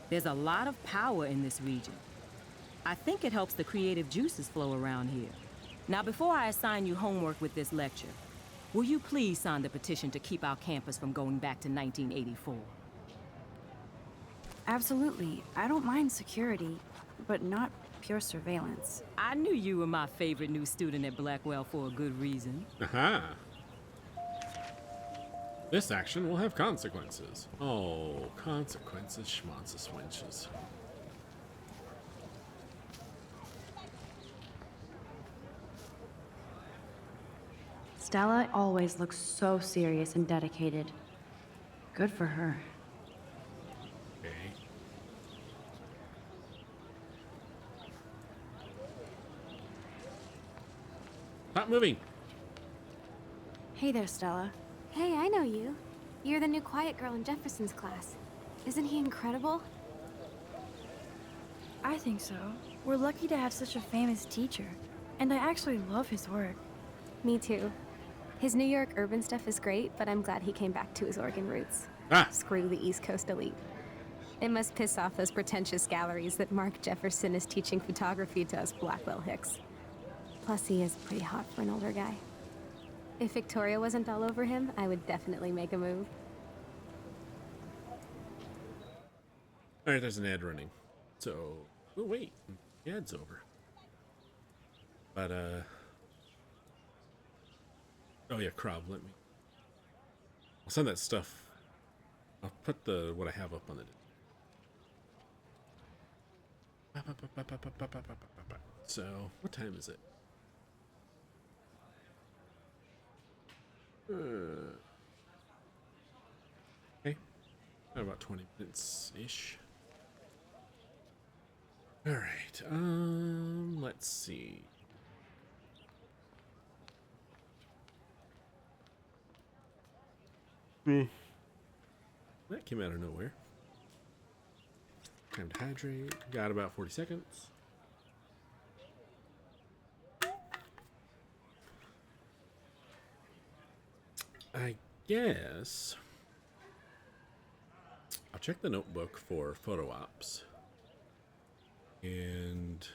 There's a lot of power in this region. I think it helps the creative juices flow around here. Now, before I assign you homework with this lecture, will you please sign the petition to keep our campus from going back to 1984? Absolutely. I don't mind security, but not pure surveillance. I knew you were my favorite new student at Blackwell for a good reason. Aha. This action will have consequences. Oh, consequences, schmonces, wenches. Stella always looks so serious and dedicated. Good for her. Okay. Stop moving. Hey there, Stella. Hey, I know you. You're the new quiet girl in Jefferson's class. Isn't he incredible? I think so. We're lucky to have such a famous teacher. And I actually love his work. Me too. His New York urban stuff is great, but I'm glad he came back to his Oregon roots. Screw the East Coast elite. It must piss off those pretentious galleries that Mark Jefferson is teaching photography to us Blackwell hicks. Plus, he is pretty hot for an older guy. If Victoria wasn't all over him, I would definitely make a move. Alright, there's an ad running. So, we'll wait. The ad's over. But, oh yeah, Crob, let me... I'll send that stuff. I'll put what I have up on the... So, what time is it? Okay. About 20 minutes-ish. Alright, let's see. That came out of nowhere. Time to hydrate. Got about 40 seconds. I guess I'll check the notebook for photo ops. And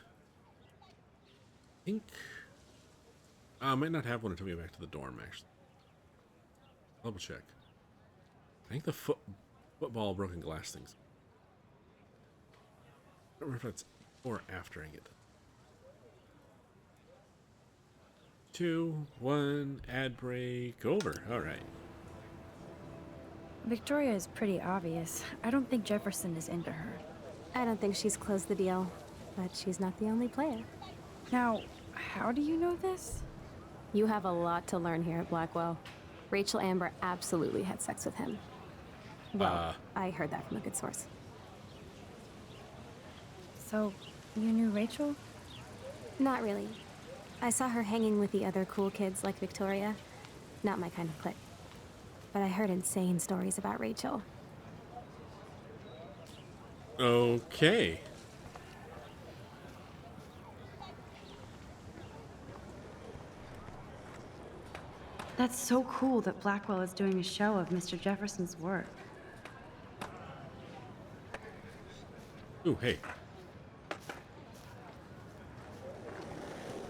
I think I might not have one until we get back to the dorm, actually. Double check. I think the football broken glass things. I don't remember if that's or after I get 2, 1, ad break, over. All right. Victoria is pretty obvious. I don't think Jefferson is into her. I don't think she's closed the deal, but she's not the only player. Now, how do you know this? You have a lot to learn here at Blackwell. Rachel Amber absolutely had sex with him. Well, I heard that from a good source. So, you knew Rachel? Not really. I saw her hanging with the other cool kids like Victoria. Not my kind of clique. But I heard insane stories about Rachel. Okay. That's so cool that Blackwell is doing a show of Mr. Jefferson's work. Ooh, hey.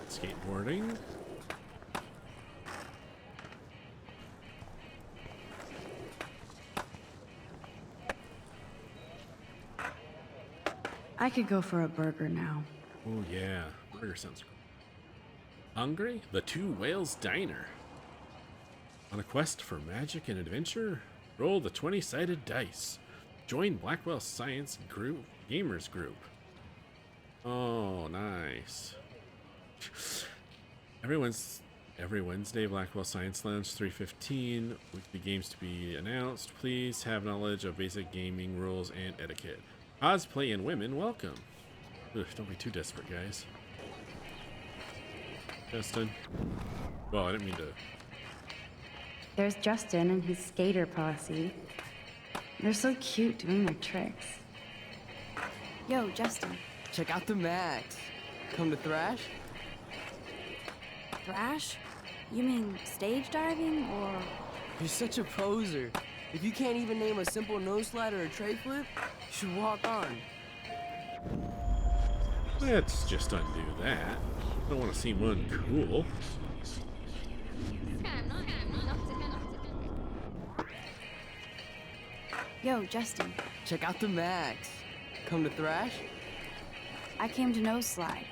Skateboarding. I could go for a burger now. Oh yeah, burger sounds cool. Hungry? The Two Whales Diner. On a quest for magic and adventure? Roll the 20-sided dice. Join Blackwell Science Group Gamers Group. Oh, nice. Every Wednesday, Blackwell Science Lounge 3:15. Weekly games to be announced. Please have knowledge of basic gaming rules and etiquette. Cosplay and women, welcome. Ugh, don't be too desperate, guys. Justin. Well, I didn't mean to. There's Justin and his skater posse. They're so cute doing their tricks. Yo, Justin. Check out the Max. Come to Thrash? Thrash? You mean stage diving, or...? You're such a poser. If you can't even name a simple nose slide or a tray flip, you should walk on. Let's just undo that. I don't want to seem uncool. Yo, Justin. Check out the Max. Come to Thrash? I came to nose slide,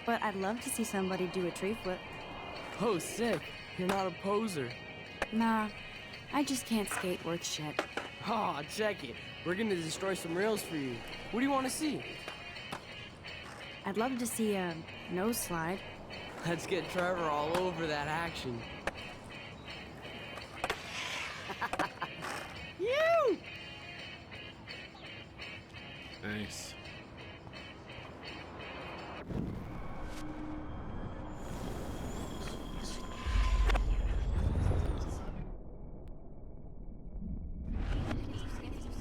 but I'd love to see somebody do a tree flip. Oh, sick. You're not a poser. Nah, I just can't skate worth shit. Oh, check it. We're gonna destroy some rails for you. What do you want to see? I'd love to see a nose slide. Let's get Trevor all over that action. You! Nice.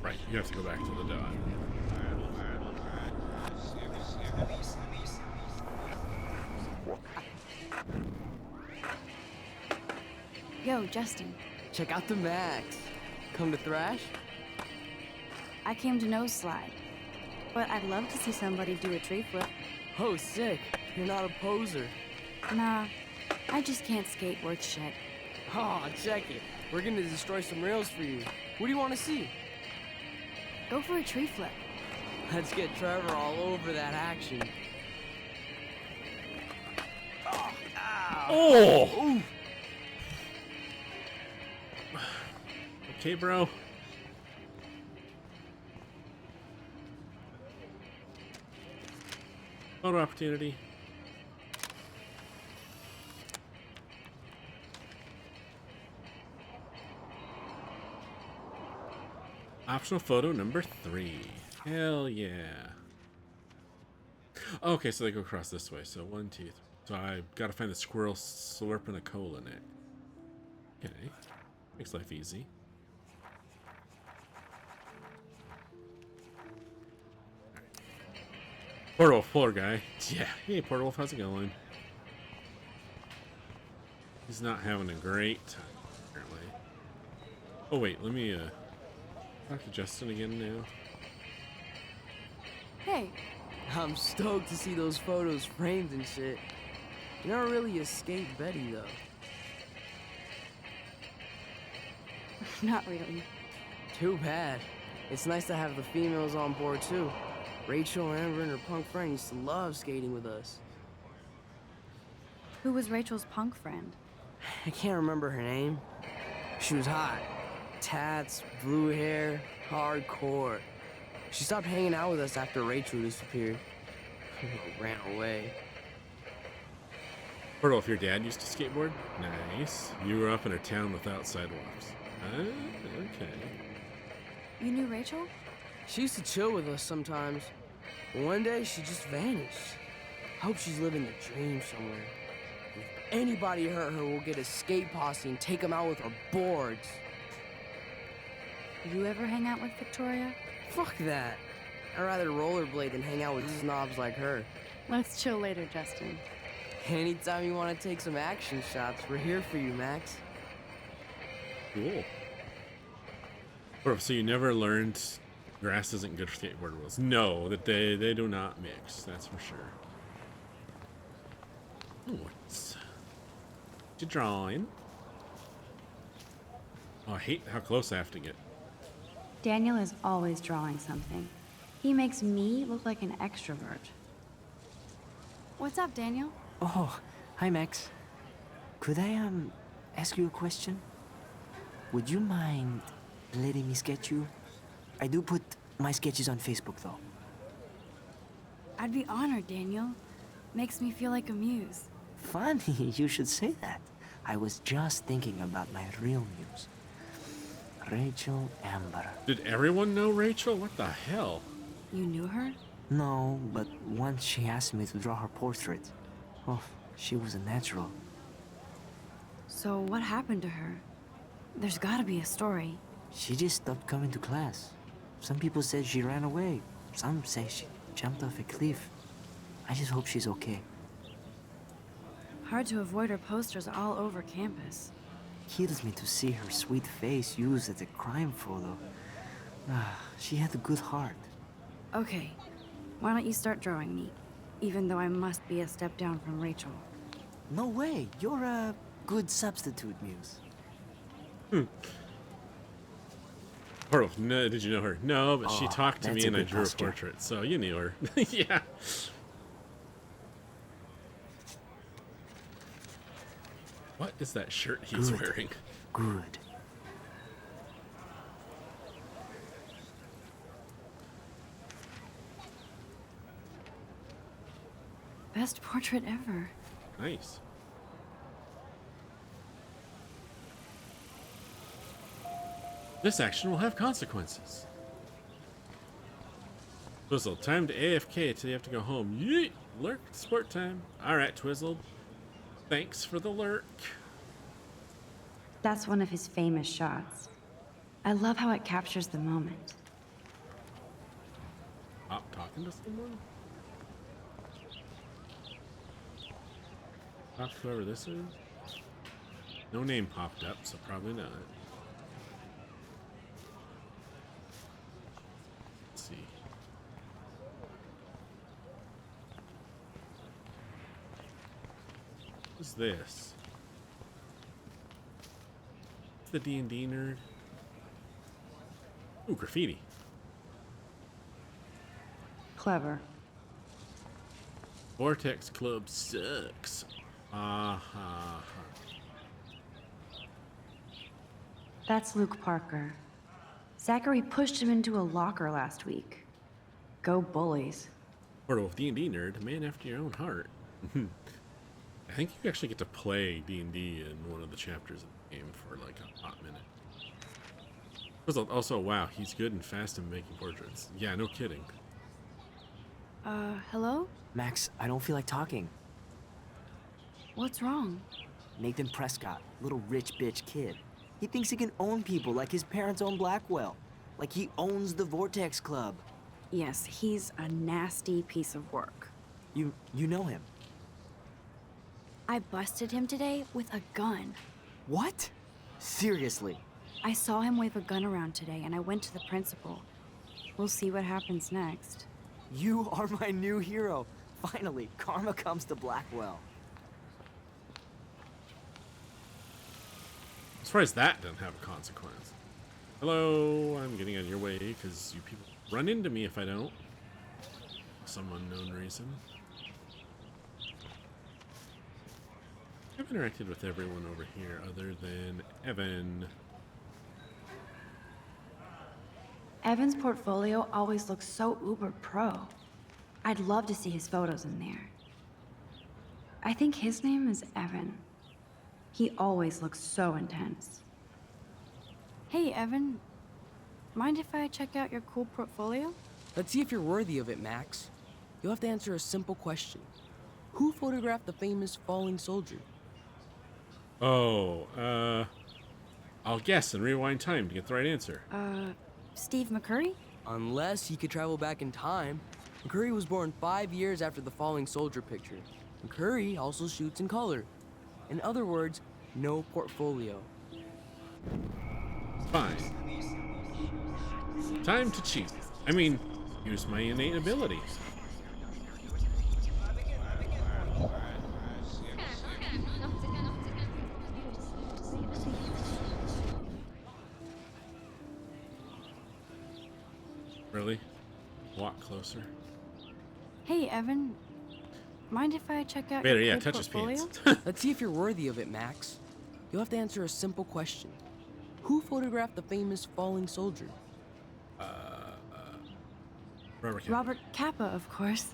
Right, you have to go back to the dot. Yo, Justin. Check out the Max. Come to Thrash? I came to nose slide, but I'd love to see somebody do a tree flip. Oh, sick. You're not a poser. Nah, I just can't skate worth shit. Oh, check it. We're gonna destroy some rails for you. What do you want to see? Go for a tree flip. Let's get Trevor all over that action. Oh! Ow. Oh! Ooh. Okay, bro. Photo opportunity. Optional photo number 3. Hell yeah. Okay, so they go across this way. So 1, 2, 3. So I gotta find the squirrel slurping a cola neck. Okay. Makes life easy. Portal floor guy. Yeah. Hey, Portal Wolf, how's it going? He's not having a great time, apparently. Oh, wait, let me, Talk to Justin again now. Hey. I'm stoked to see those photos framed and shit. You never really escaped Betty, though. Not really. Too bad. It's nice to have the females on board, too. Rachel, Amber, and her punk friend used to love skating with us. Who was Rachel's punk friend? I can't remember her name. She was hot. Tats, blue hair, hardcore. She stopped hanging out with us after Rachel disappeared. Ran away. Portal, if your dad used to skateboard? Nice. You grew up in a town without sidewalks. Okay. You knew Rachel? She used to chill with us sometimes. But one day, she just vanished. Hope she's living the dream somewhere. If anybody hurt her, we'll get a skate posse and take them out with our boards. You ever hang out with Victoria? Fuck that. I'd rather rollerblade than hang out with snobs like her. Let's chill later, Justin. Anytime you want to take some action shots, we're here for you, Max. Cool. So you never learned grass isn't good for skateboard wheels? No, that they do not mix. That's for sure. Oh, what's you drawing? Oh, I hate how close I have to get. Daniel is always drawing something. He makes me look like an extrovert. What's up, Daniel? Oh, hi, Max. Could I, ask you a question? Would you mind letting me sketch you? I do put my sketches on Facebook, though. I'd be honored, Daniel. Makes me feel like a muse. Funny, you should say that. I was just thinking about my real muse. Rachel Amber. Did everyone know Rachel? What the hell? You knew her? No, but once she asked me to draw her portrait. Oh, she was a natural. So what happened to her? There's gotta be a story. She just stopped coming to class. Some people said she ran away. Some say she jumped off a cliff. I just hope she's okay. Hard to avoid her posters all over campus. Kills me to see her sweet face used as a crime photo. She had a good heart. Okay, why don't you start drawing me? Even though I must be a step down from Rachel. No way, you're a good substitute, Muse. Portal, no, did you know her? No, but she Oh, talked to that's me a and I good drew posture. a portrait, so you knew her. Yeah. What is that shirt he's wearing? Good. Best portrait ever. Nice. This action will have consequences. Twizzle, time to AFK till you have to go home. Yeet! Lurk, sport time. Alright, Twizzle. Thanks for the lurk. That's one of his famous shots. I love how it captures the moment. Stop talking to someone? Talk to whoever this is? No name popped up, so probably not. Let's see. What's this? The D&D nerd. Ooh, graffiti. Clever. Vortex Club sucks. That's Luke Parker. Zachary pushed him into a locker last week. Go bullies. Portal of D&D nerd, a man after your own heart. I think you actually get to play D&D in one of the chapters of the game for like a hot minute. Also, wow, he's good and fast in making portraits. Yeah, no kidding. Hello? Max, I don't feel like talking. What's wrong? Nathan Prescott, little rich bitch kid. He thinks he can own people like his parents own Blackwell. Like he owns the Vortex Club. Yes, he's a nasty piece of work. You know him? I busted him today with a gun. What? Seriously? I saw him wave a gun around today, and I went to the principal. We'll see what happens next. You are my new hero. Finally, karma comes to Blackwell. As far as that doesn't have a consequence. Hello, I'm getting out of your way because you people run into me if I don't. For some unknown reason. I've interacted with everyone over here other than Evan. Evan's portfolio always looks so uber pro. I'd love to see his photos in there. I think his name is Evan. He always looks so intense. Hey, Evan. Mind if I check out your cool portfolio? Let's see if you're worthy of it, Max. You'll have to answer a simple question. Who photographed the famous falling soldier? Oh, I'll guess and rewind time to get the right answer. Steve McCurry? Unless he could travel back in time. McCurry was born 5 years after the falling soldier picture. McCurry also shoots in color. In other words, no portfolio. Fine. Time to cheat. I mean, use my innate ability. Really? Walk closer. Hey, Evan. Mind if I check out Vader, your yeah, cool touch his portfolio? pants. Let's see if you're worthy of it, Max. You'll have to answer a simple question. Who photographed the famous falling soldier? Robert Capa, of course.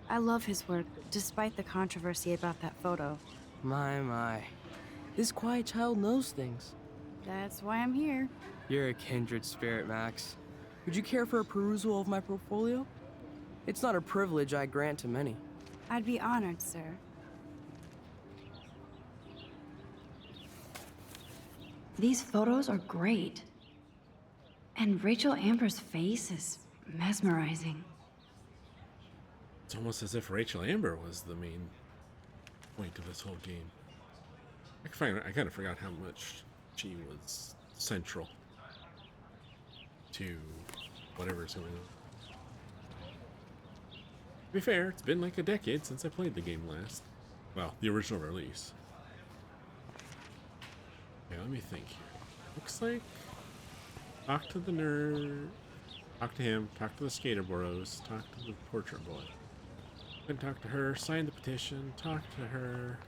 I love his work, despite the controversy about that photo. My. This quiet child knows things. That's why I'm here. You're a kindred spirit, Max. Would you care for a perusal of my portfolio? It's not a privilege I grant to many. I'd be honored, sir. These photos are great. And Rachel Amber's face is mesmerizing. It's almost as if Rachel Amber was the main point of this whole game. I kind of forgot how much she was central to whatever's going on. To be fair, it's been like a decade since I played the game last. Well, the original release. Okay, let me think here. Looks like talk to the nerd, talk to him, talk to the skater bros, talk to the portrait boy. Then talk to her, sign the petition, talk to her,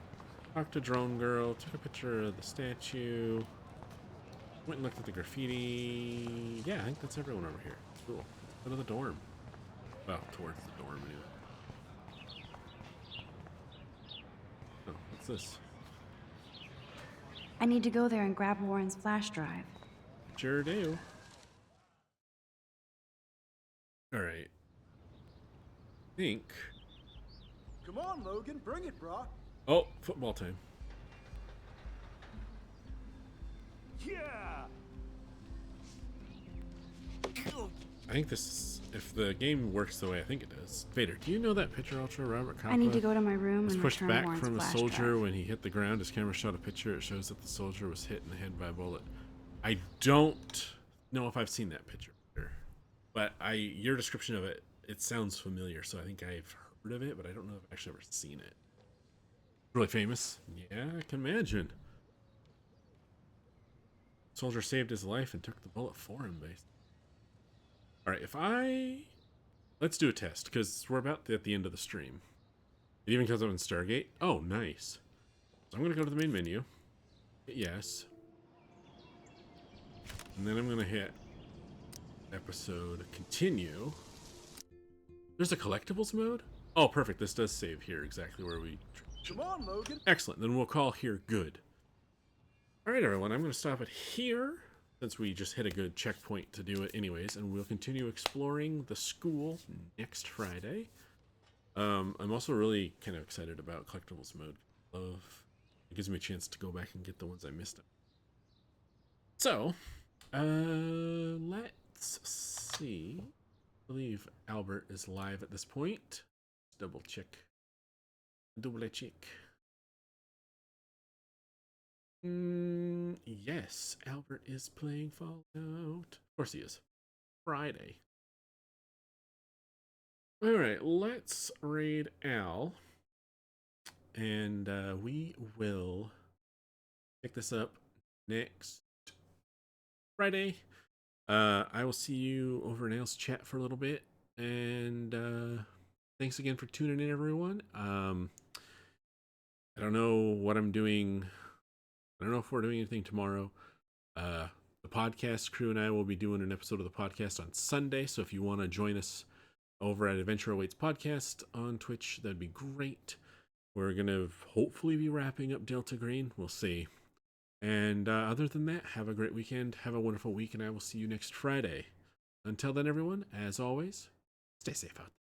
talk to drone girl, took a picture of the statue, went and looked at the graffiti. Yeah, I think that's everyone over here. Cool. Go to the dorm. Well, towards the dorm anyway. Oh, what's this? I need to go there and grab Warren's flash drive. Sure do. Alright. Think. Come on, Logan, bring it, brah. Oh, football time. Yeah. I think this, if the game works the way I think it does. Vader, do you know that picture Ultra Robert Capa? I need to go to my room was and pushed return back Warren's from a flash soldier drive. when he hit the ground. His camera shot a picture. It shows that the soldier was hit in the head by a bullet. I don't know if I've seen that picture, but your description of it, it sounds familiar. So I think I've heard of it, but I don't know if I've actually ever seen it. Really famous? Yeah, I can imagine. Soldier saved his life and took the bullet for him, basically. Alright, let's do a test, because we're about at the end of the stream. It even comes up in Stargate. Oh, nice. So I'm going to go to the main menu. Hit yes. And then I'm going to hit episode continue. There's a collectibles mode? Oh, perfect. This does save here, exactly where we... Come on, Logan. Excellent. Then we'll call here good. Alright, everyone. I'm going to stop it here, since we just hit a good checkpoint to do it anyways, and we'll continue exploring the school next Friday. I'm also really kind of excited about collectibles mode. It gives me a chance to go back and get the ones I missed. So, let's see. I believe Albert is live at this point. Double check. Yes, Albert is playing Fallout. Of course he is. Friday. Alright, let's raid Al. And we will pick this up next Friday. I will see you over in Al's chat for a little bit. And thanks again for tuning in, everyone. I don't know what I'm doing. I don't know if we're doing anything tomorrow. The podcast crew and I will be doing an episode of the podcast on Sunday. So if you want to join us over at Adventure Awaits Podcast on Twitch, that'd be great. We're going to hopefully be wrapping up Delta Green. We'll see. And other than that, have a great weekend. Have a wonderful week, and I will see you next Friday. Until then, everyone, as always, stay safe out there.